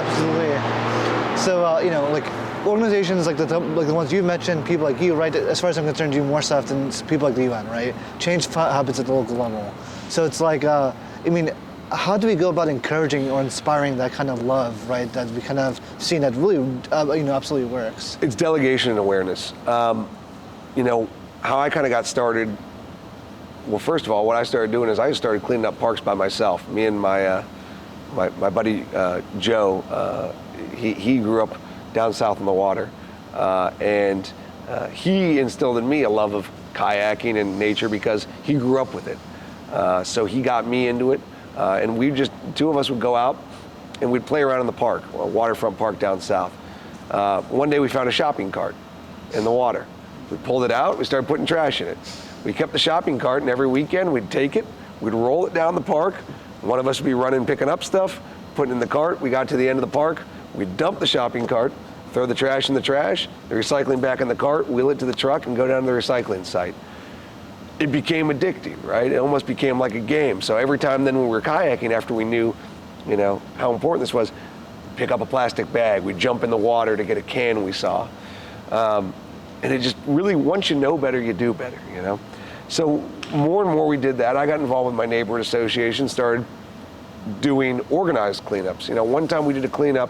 Absolutely. So, you know, like organizations like the ones you mentioned, people like you, right, as far as I'm concerned, do more stuff than people like the UN, right? Change happens at the local level. So it's like, I mean, how do we go about encouraging or inspiring that kind of love, right, that we kind of seen that really, you know, absolutely works? It's delegation and awareness. You know, how I kind of got started, well, first of all, what I started doing is I started cleaning up parks by myself. Me and my buddy Joe, he grew up down south on the water, and he instilled in me a love of kayaking and nature because he grew up with it. So he got me into it, and two of us would go out and we'd play around in the park, a waterfront park down south. One day we found a shopping cart in the water. We pulled it out, we started putting trash in it. We kept the shopping cart, and every weekend we'd take it, we'd roll it down the park. One of us would be running, picking up stuff, putting it in the cart. We got to the end of the park, we'd dump the shopping cart, throw the trash in the trash, the recycling back in the cart, wheel it to the truck, and go down to the recycling site. It became addicting, right? It almost became like a game. So every time then when we were kayaking, after we knew, you know, how important this was, pick up a plastic bag, we'd jump in the water to get a can we saw. And it just really, once you know better, you do better, you know? So more and more we did that. I got involved with my neighborhood association, started doing organized cleanups. You know, one time we did a cleanup,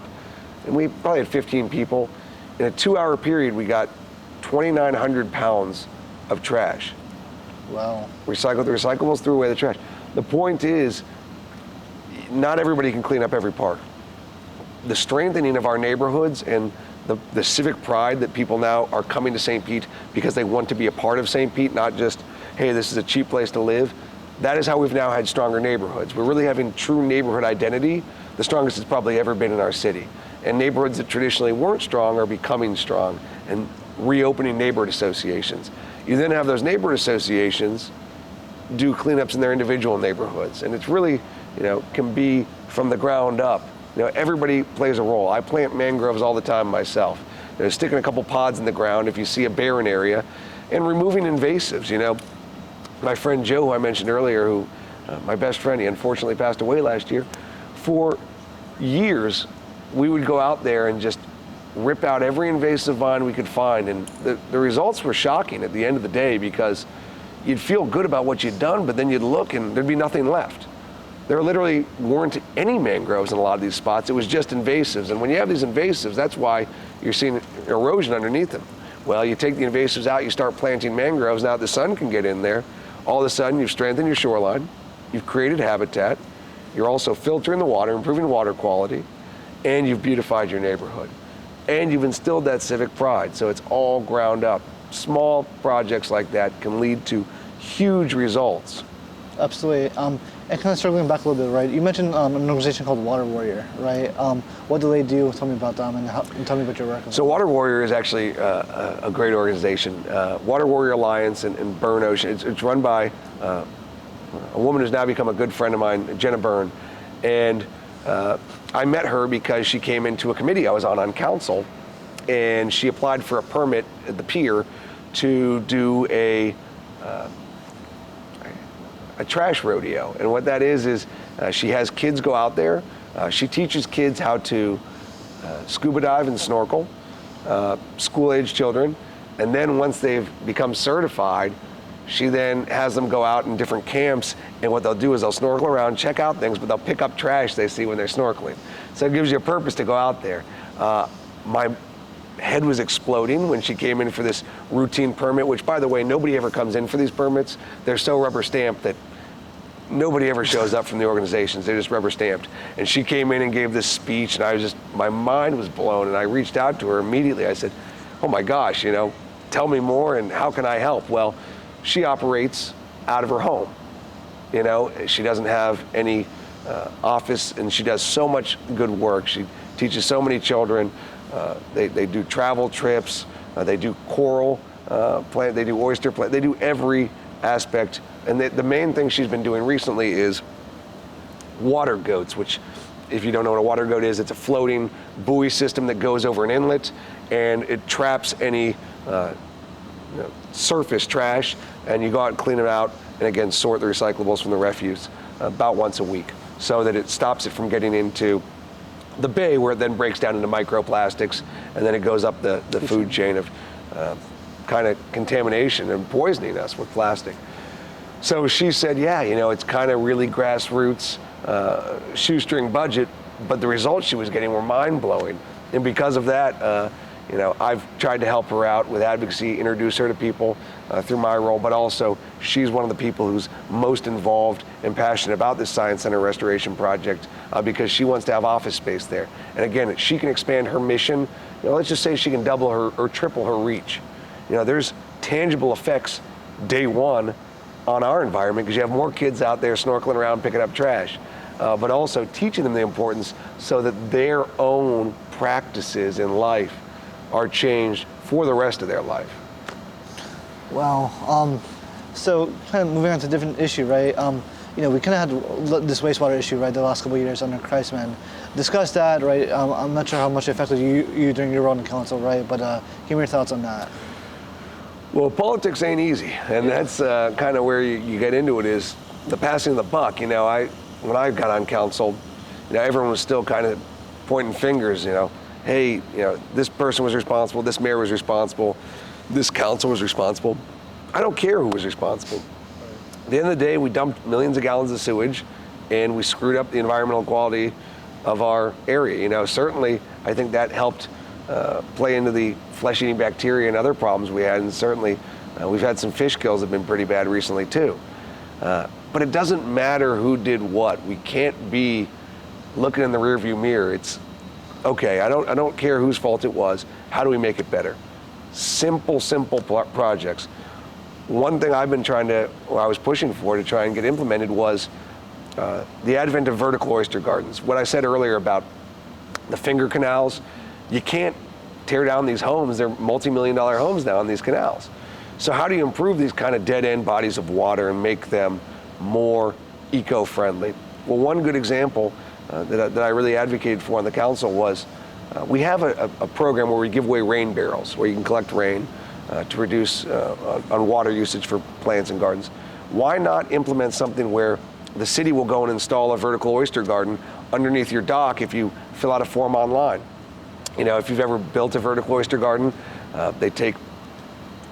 and we probably had 15 people. In a 2-hour period, we got 2,900 pounds of trash. Wow. Recycled the recyclables, threw away the trash. The point is, not everybody can clean up every park. The strengthening of our neighborhoods and the civic pride that people now are coming to St. Pete because they want to be a part of St. Pete, not just, hey, this is a cheap place to live. That is how we've now had stronger neighborhoods. We're really having true neighborhood identity, the strongest it's probably ever been in our city. And neighborhoods that traditionally weren't strong are becoming strong and reopening neighborhood associations. You then have those neighborhood associations do cleanups in their individual neighborhoods. And it's really, you know, can be from the ground up. You know, everybody plays a role. I plant mangroves all the time myself. You know, sticking a couple pods in the ground if you see a barren area, and removing invasives. You know, my friend Joe, who I mentioned earlier, who my best friend, he unfortunately passed away last year. For years, we would go out there and just rip out every invasive vine we could find, and the results were shocking at the end of the day because you'd feel good about what you'd done, but then you'd look and there'd be nothing left. There literally weren't any mangroves in a lot of these spots. It was just invasives. And when you have these invasives, that's why you're seeing erosion underneath them. Well, you take the invasives out, you start planting mangroves, now the sun can get in there. All of a sudden, you've strengthened your shoreline, you've created habitat, you're also filtering the water, improving water quality, and you've beautified your neighborhood. And you've instilled that civic pride, so it's all ground up. Small projects like that can lead to huge results. Absolutely. And kind of circling back a little bit, right? You mentioned an organization called Water Warrior, right? What do they do? Tell me about them and tell me about your work. So Water Warrior is actually a great organization. Water Warrior Alliance and Burn Ocean. It's run by a woman who's now become a good friend of mine, Jenna Byrne. And I met her because she came into a committee I was on council, and she applied for a permit at the pier to do a trash rodeo. And what that is she has kids go out there. She teaches kids how to scuba dive and snorkel, school-age children. And then once they've become certified, she then has them go out in different camps, and what they'll do is they'll snorkel around, check out things, but they'll pick up trash they see when they're snorkeling. So it gives you a purpose to go out there. My head was exploding when she came in for this routine permit, which, by the way, nobody ever comes in for these permits. They're so rubber stamped that nobody ever shows up from the organizations. They just rubber stamped. And she came in and gave this speech, and my mind was blown, and I reached out to her immediately. I said, oh my gosh, tell me more, and how can I help? Well, she operates out of her home. She doesn't have any office, and she does so much good work. She teaches so many children. They do travel trips. They do coral plant. They do oyster plant. They do every aspect. And the main thing she's been doing recently is water goats, which, if you don't know what a water goat is, it's a floating buoy system that goes over an inlet, and it traps any surface trash, and you go out and clean it out, and again, sort the recyclables from the refuse about once a week, so that it stops it from getting into the bay, where it then breaks down into microplastics, and then it goes up the food chain of kind of contamination and poisoning us with plastic. So she said, yeah, it's kind of really grassroots, shoestring budget, but the results she was getting were mind-blowing. And because of that, I've tried to help her out with advocacy, introduce her to people through my role, but also she's one of the people who's most involved and passionate about this Science Center restoration project because she wants to have office space there. And again, she can expand her mission. Let's just say she can double her or triple her reach. There's tangible effects day one on our environment because you have more kids out there snorkeling around picking up trash, but also teaching them the importance so that their own practices in life are changed for the rest of their life. Wow. So kind of moving on to a different issue, right? We kind of had this wastewater issue, right, the last couple of years under Christman. Discuss that, right? I'm not sure how much it affected you during your role in council, right? But give me your thoughts on that. Well, politics ain't easy, and that's kind of where you get into it, is the passing of the buck. When I got on council, everyone was still kind of pointing fingers, hey, this person was responsible, this mayor was responsible, this council was responsible. I don't care who was responsible. At the end of the day, we dumped millions of gallons of sewage, and we screwed up the environmental quality of our area. Certainly, I think that helped play into the flesh-eating bacteria and other problems we had, and certainly we've had some fish kills that have been pretty bad recently too. But it doesn't matter who did what. We can't be looking in the rearview mirror. It's okay, I don't care whose fault it was. How do we make it better? Simple projects. One thing I was pushing for to try and get implemented was the advent of vertical oyster gardens. What I said earlier about the finger canals, you can't tear down these homes. They're multi-million-dollar homes now on these canals. So how do you improve these kind of dead-end bodies of water and make them more eco-friendly? Well, one good example that I really advocated for on the council was we have a program where we give away rain barrels, where you can collect rain to reduce on water usage for plants and gardens. Why not implement something where the city will go and install a vertical oyster garden underneath your dock if you fill out a form online? If you've ever built a vertical oyster garden, they take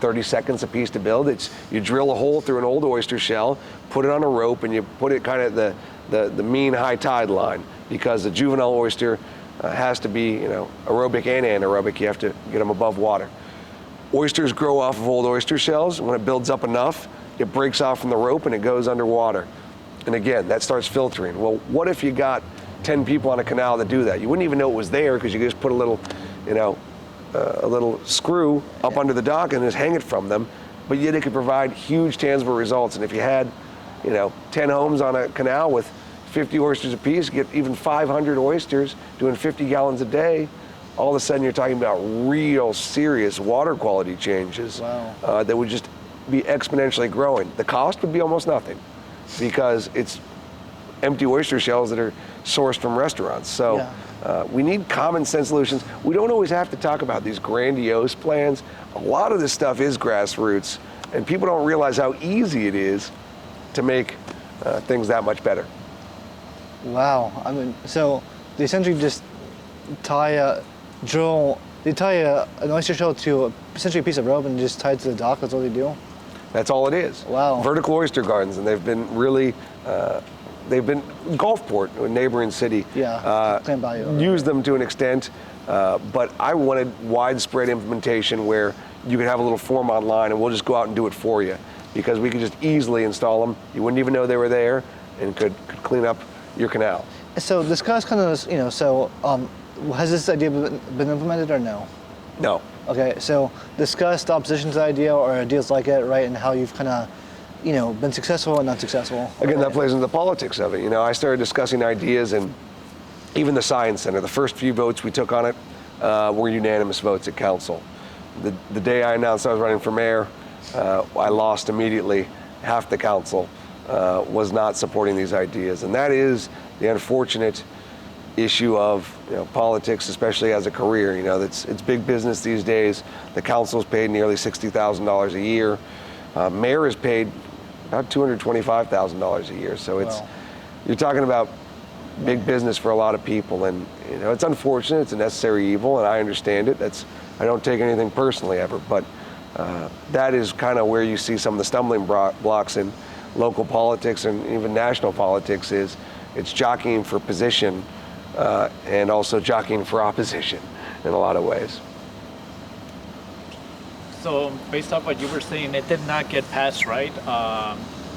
30 seconds a piece to build. You drill a hole through an old oyster shell, put it on a rope, and you put it kind of the mean high tide line, because the juvenile oyster has to be aerobic and anaerobic. You have to get them above water. Oysters grow off of old oyster shells. When it builds up enough, it breaks off from the rope and it goes underwater. And again, that starts filtering. Well, what if you got 10 people on a canal that do that? You wouldn't even know it was there because you just put a little screw up under the dock and just hang it from them. But yet it could provide huge tangible results. And if you had 10 homes on a canal with 50 oysters apiece, get even 500 oysters doing 50 gallons a day, all of a sudden you're talking about real serious water quality changes. Wow. That would just be exponentially growing. The cost would be almost nothing because it's empty oyster shells that are sourced from restaurants. So yeah. We need common sense solutions. We don't always have to talk about these grandiose plans. A lot of this stuff is grassroots, and people don't realize how easy it is to make things that much better. Wow. So they essentially just tie an oyster shell to essentially a piece of rope and just tie it to the dock. That's all they do? That's all it is. Wow. Vertical oyster gardens, and they've been really, Gulfport, a neighboring city, used them to an extent, but I wanted widespread implementation where you could have a little form online and we'll just go out and do it for you, because we could just easily install them. You wouldn't even know they were there. and could clean up your canal. So discuss kind of, has this idea been implemented or no? No. Okay, so discuss the opposition to the idea or ideas like it, right, and how you've kind of, been successful and unsuccessful. Again, right? that plays into the politics of it. I started discussing ideas, and even the Science Center, the first few votes we took on it were unanimous votes at council. The day I announced I was running for mayor, I lost immediately. Half the council was not supporting these ideas, and that is the unfortunate issue of politics, especially as a career. It's big business these days. The council's paid nearly $60,000 a year. Mayor is paid about $225,000 a year. So you're talking about big business for a lot of people, and it's unfortunate. It's a necessary evil, and I understand it. I don't take anything personally ever, but that is kind of where you see some of the stumbling blocks in local politics and even national politics. It's jockeying for position and also jockeying for opposition in a lot of ways. So based off what you were saying, it did not get passed, right? The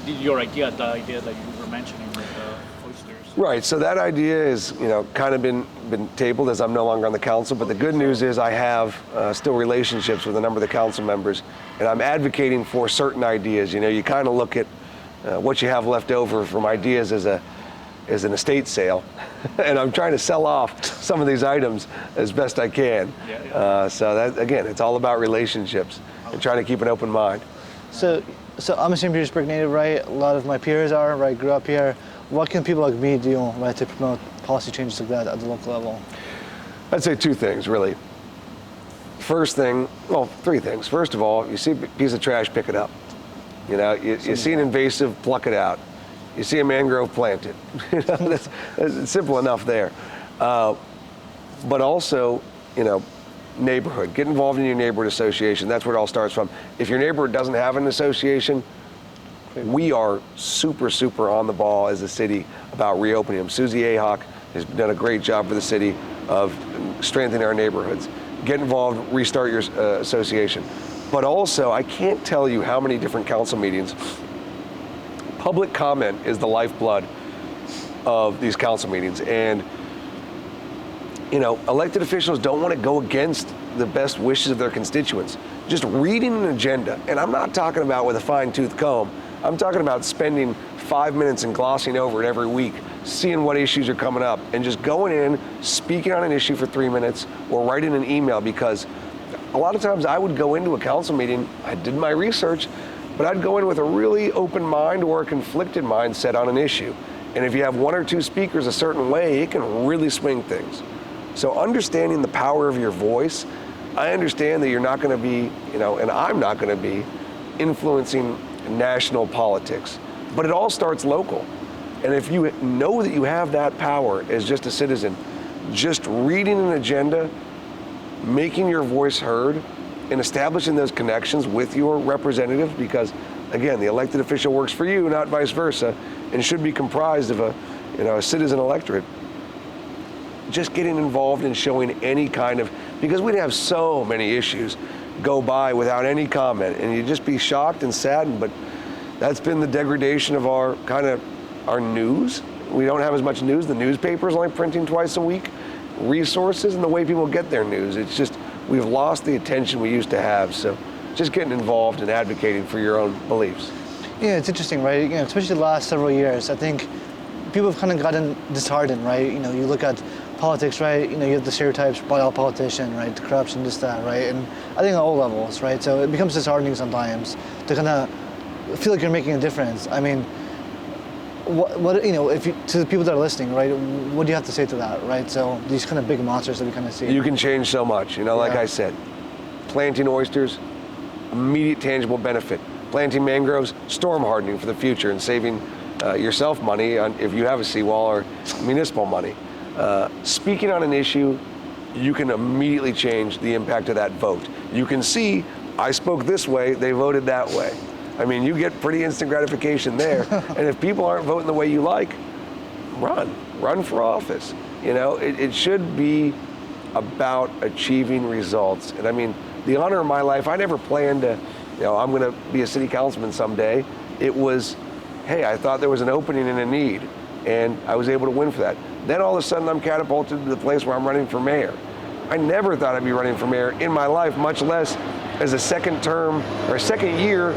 idea that you were mentioning with the Oysters. Right, so that idea is kind of been tabled as I'm no longer on the council, but the good news is I have still relationships with a number of the council members, and I'm advocating for certain ideas. You kind of look at what you have left over from ideas as an estate sale, and I'm trying to sell off some of these items as best I can. So that, again, it's all about relationships and trying to keep an open mind. So I'm a St. Petersburg native, right? A lot of my peers are, right? Grew up here. What can people like me do, right, to promote policy changes like that at the local level? I'd say two things, really. First thing, well, three things. First of all, you see a piece of trash, pick it up. You see an invasive, pluck it out. You see a mangrove, plant it. That's simple enough there. But also, neighborhood. Get involved in your neighborhood association. That's where it all starts from. If your neighborhood doesn't have an association, we are super, super on the ball as a city about reopening them. Susie Ahawk has done a great job for the city of strengthening our neighborhoods. Get involved, restart your association. But also, I can't tell you how many different council meetings. Public comment is the lifeblood of these council meetings. And, elected officials don't want to go against the best wishes of their constituents. Just reading an agenda, and I'm not talking about with a fine-tooth comb, I'm talking about spending 5 minutes and glossing over it every week, seeing what issues are coming up, and just going in, speaking on an issue for 3 minutes, or writing an email, because a lot of times I would go into a council meeting, I did my research, but I'd go in with a really open mind or a conflicted mindset on an issue. And if you have one or two speakers a certain way, it can really swing things. So understanding the power of your voice, I understand that you're not going to be, and I'm not going to be influencing national politics, but it all starts local. And if you know that you have that power as just a citizen, just reading an agenda, making your voice heard, and establishing those connections with your representative, because again, the elected official works for you, not vice versa, and should be comprised of a citizen electorate. Just getting involved in showing any kind of, because we'd have so many issues go by without any comment, and you'd just be shocked and saddened. But that's been the degradation of our news. We don't have as much news. The newspaper's only printing twice a week. Resources and the way people get their news, it's just, we've lost the attention we used to have. So just getting involved and advocating for your own beliefs. Yeah, it's interesting, right? Especially the last several years, I think people have kind of gotten disheartened, right? You look at politics, right? You have the stereotypes by all politicians, right? The corruption, this, that, right? And I think at all levels, right? So it becomes disheartening sometimes to kind of feel like you're making a difference. I mean, what if you, to the people that are listening, right? What do you have to say to that, right? So these kind of big monsters that we kind of see. You can change so much, like I said, planting oysters, immediate tangible benefit. Planting mangroves, storm hardening for the future and saving yourself money if you have a seawall, or municipal money. Speaking on an issue, you can immediately change the impact of that vote. You can see, I spoke this way, they voted that way. I mean, you get pretty instant gratification there. And if people aren't voting the way you like, run for office. It should be about achieving results. And I mean, the honor of my life, I never planned to, I'm going to be a city councilman someday. It was hey, I thought there was an opening and a need, and I was able to win for that. Then all of a sudden I'm catapulted to the place where I'm running for mayor. I never thought I'd be running for mayor in my life, much less as a second term or a second year,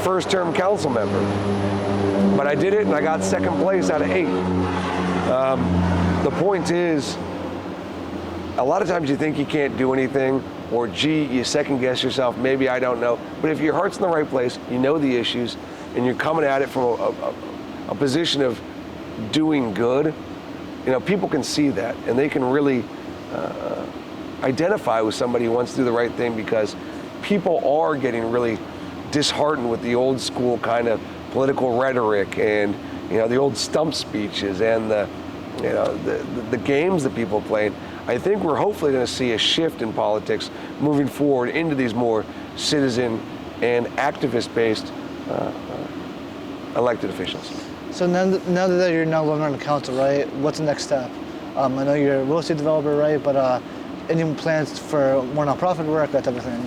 first term council member. But I did it and I got second place out of 8. The point is, a lot of times you think you can't do anything, or gee, you second guess yourself, maybe I don't know. But if your heart's in the right place, you know the issues, and you're coming at it from a position of doing good, people can see that, and they can really identify with somebody who wants to do the right thing, because people are getting really disheartened with the old school kind of political rhetoric and the old stump speeches and the games that people play. I think we're hopefully going to see a shift in politics moving forward into these more citizen and activist-based elected officials. So now that you're now running on the council, right, what's the next step? I know you're a real estate developer, right, but any plans for more nonprofit work, that type of thing?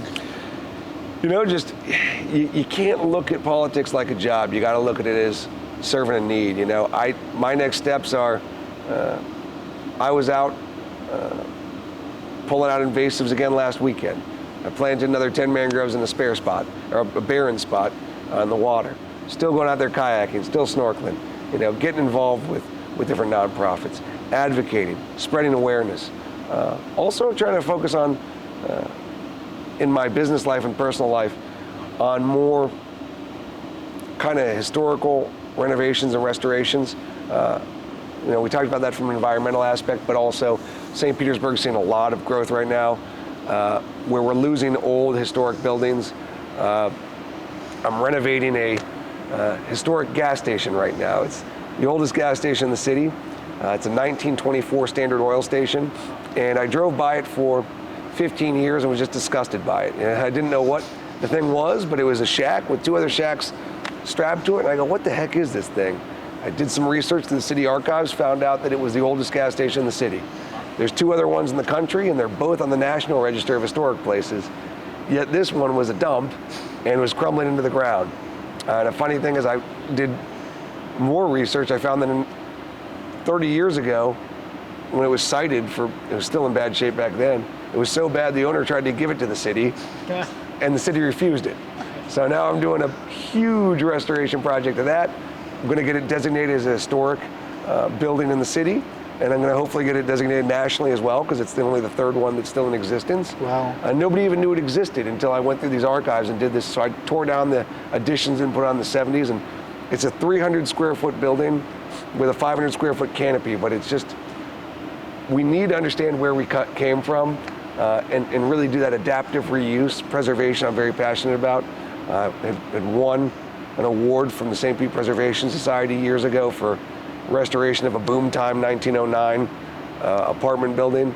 You can't look at politics like a job. You got to look at it as serving a need. My next steps are, I was out pulling out invasives again last weekend. I planted another 10 mangroves in a spare spot, or a barren spot on the water. Still going out there kayaking, still snorkeling, getting involved with different nonprofits, advocating, spreading awareness. Also trying to focus on, in my business life and personal life, on more kind of historical renovations and restorations. We talked about that from an environmental aspect, but also St. Petersburg's seeing a lot of growth right now, where we're losing old historic buildings. I'm renovating a historic gas station right now. It's the oldest gas station in the city. It's a 1924 Standard Oil station, and I drove by it for 15 years and was just disgusted by it. I didn't know what the thing was, but it was a shack with 2 other shacks strapped to it, and I go, what the heck is this thing? I did some research to the city archives, found out that it was the oldest gas station in the city. There's 2 other ones in the country, and they're both on the National Register of Historic Places. Yet this one was a dump and was crumbling into the ground. And the funny thing is, I did more research. I found that 30 years ago, when it was cited for, it was still in bad shape back then, it was so bad the owner tried to give it to the city, and the city refused it. So now I'm doing a huge restoration project of that. I'm going to get it designated as a historic building in the city, and I'm going to hopefully get it designated nationally as well, because it's only the 3rd one that's still in existence. Wow. Nobody even knew it existed until I went through these archives and did this. So I tore down the additions and put on the 70s, and it's a 300 square foot building with a 500 square foot canopy, but it's just, we need to understand where we came from and really do that adaptive reuse. Preservation I'm very passionate about. I had won an award from the St. Pete Preservation Society years ago for restoration of a boom time 1909 apartment building.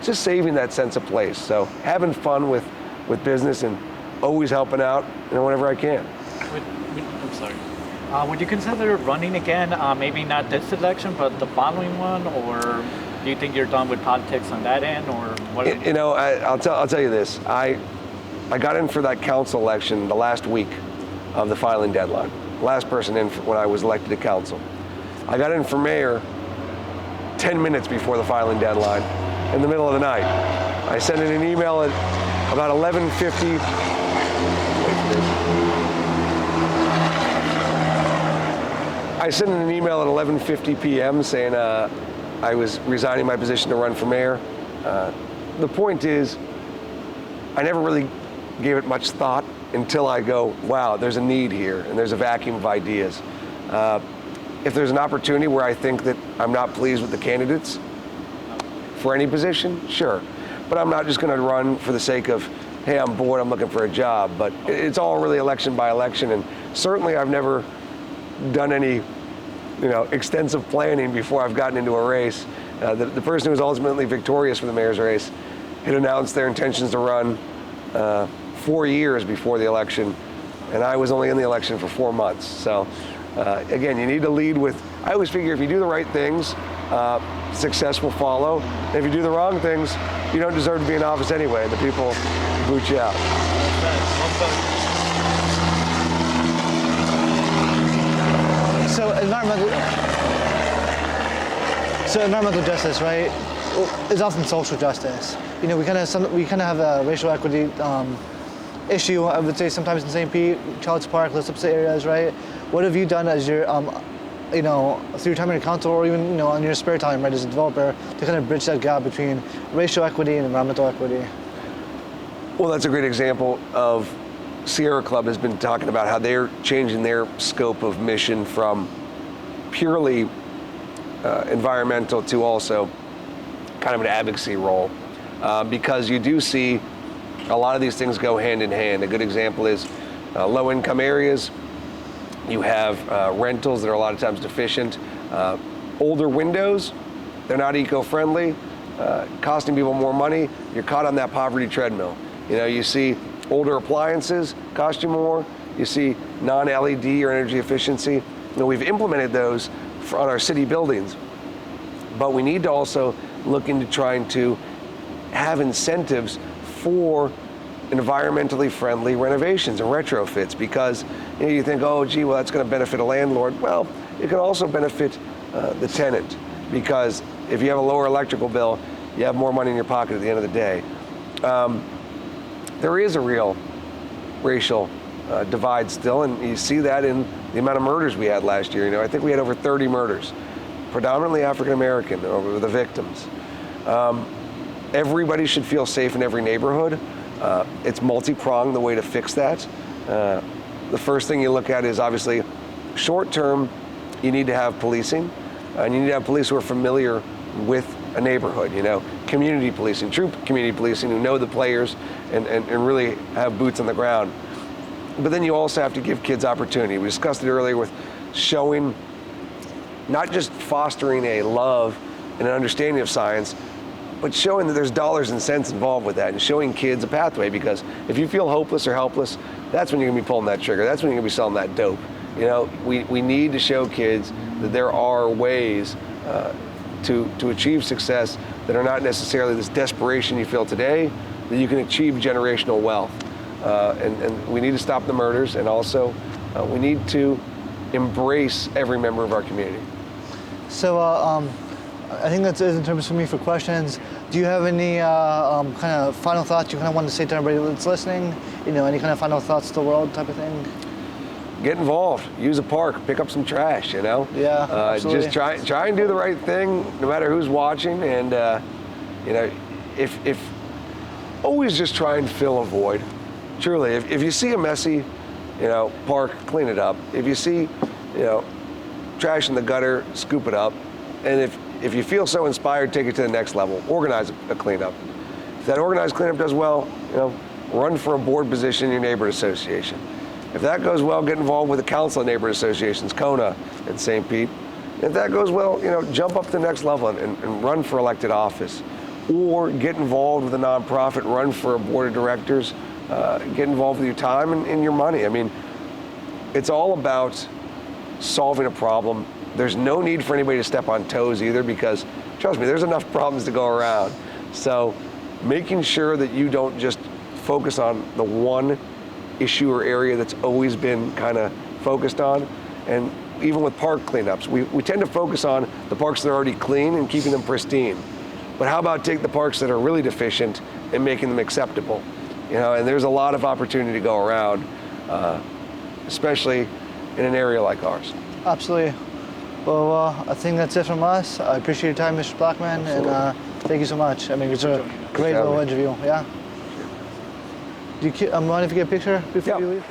Just saving that sense of place. So having fun with business and always helping out whenever I can. I'm sorry. Would you consider running again? Maybe not this election, but the following one, or do you think you're done with politics on that end, or what? I'll tell you this. I got in for that council election the last week of the filing deadline. Last person in when I was elected to council. I got in for mayor 10 minutes before the filing deadline, in the middle of the night. I sent in an email at about 11:50. I sent in an email at 11:50 p.m. saying I was resigning my position to run for mayor. The point is, I never really gave it much thought until I go, wow, there's a need here, and there's a vacuum of ideas. If there's an opportunity where I think that I'm not pleased with the candidates for any position, sure. But I'm not just going to run for the sake of, hey, I'm bored, I'm looking for a job. But it's all really election by election, and certainly I've never done any extensive planning before I've gotten into a race. The person who was ultimately victorious for the mayor's race had announced their intentions to run 4 years before the election, and I was only in the election for 4 months. So again, you need to lead with, I always figure if you do the right things, success will follow. And if you do the wrong things, you don't deserve to be in office anyway. The people boot you out. environmental justice, right, is often social justice. You know, we kind of have a racial equity issue. I would say sometimes in St. Pete, Child's Park, those types of areas, right? What have you done as your, you know, through your time in the council, or even, you know, on your spare time, right, as a developer, to kind of bridge that gap between racial equity and environmental equity? Well, that's a great example of Sierra Club has been talking about how they're changing their scope of mission from purely environmental to also kind of an advocacy role, because you do see a lot of these things go hand in hand. A good example is low-income areas. You have rentals that are a lot of times deficient. Older windows, they're not eco-friendly, costing people more money. You're caught on that poverty treadmill. You know, you see older appliances cost you more. You see non-LED or energy efficiency. You know, we've implemented those on our city buildings, but we need to also look into trying to have incentives for environmentally friendly renovations and retrofits, because you know, you think, oh gee, well that's going to benefit a landlord. Well, it can also benefit the tenant, because if you have a lower electrical bill, you have more money in your pocket at the end of the day. There is a real racial divide still, and you see that in the amount of murders we had last year. You know, I think we had over 30 murders, predominantly African American, over the victims. Everybody should feel safe in every neighborhood. It's multi-pronged, the way to fix that. The first thing you look at is obviously short term, you need to have policing, and you need to have police who are familiar with a neighborhood, you know, community policing, true community policing, who know the players and really have boots on the ground. But then you also have to give kids opportunity. We discussed it earlier with showing, not just fostering a love and an understanding of science, but showing that there's dollars and cents involved with that, and showing kids a pathway, because if you feel hopeless or helpless, that's when you're gonna be pulling that trigger. That's when you're gonna be selling that dope. You know, we need to show kids that there are ways to achieve success that are not necessarily this desperation you feel today, that you can achieve generational wealth. And we need to stop the murders, and also we need to embrace every member of our community. So I think that's it in terms of me for questions. Do you have any kind of final thoughts you kind of want to say to everybody that's listening? You know, any kind of final thoughts to the world type of thing? Get involved. Use a park. Pick up some trash. You know. Yeah. Absolutely. Just try and do the right thing, no matter who's watching. And you know, if always just try and fill a void. Truly, if you see a messy, you know, park, clean it up. If you see, you know, trash in the gutter, scoop it up. And if you feel so inspired, take it to the next level. Organize a cleanup. If that organized cleanup does well, you know, run for a board position in your neighborhood association. If that goes well, get involved with the Council of Neighborhood Associations, KONA in St. Pete. If that goes well, you know, jump up to the next level and run for elected office. Or get involved with a nonprofit, run for a board of directors, get involved with your time and your money. I mean, it's all about solving a problem. There's no need for anybody to step on toes either, because trust me, there's enough problems to go around. So making sure that you don't just focus on the one issue or area that's always been kind of focused on. And even with park cleanups, we tend to focus on the parks that are already clean and keeping them pristine. But how about take the parks that are really deficient and making them acceptable? You know, and there's a lot of opportunity to go around, especially in an area like ours. Absolutely. Well, I think that's it from us. I appreciate your time, Mr. Blackmon, and thank you so much. I mean, it's a great little interview. Yeah. Do you mind if you get a picture before you leave?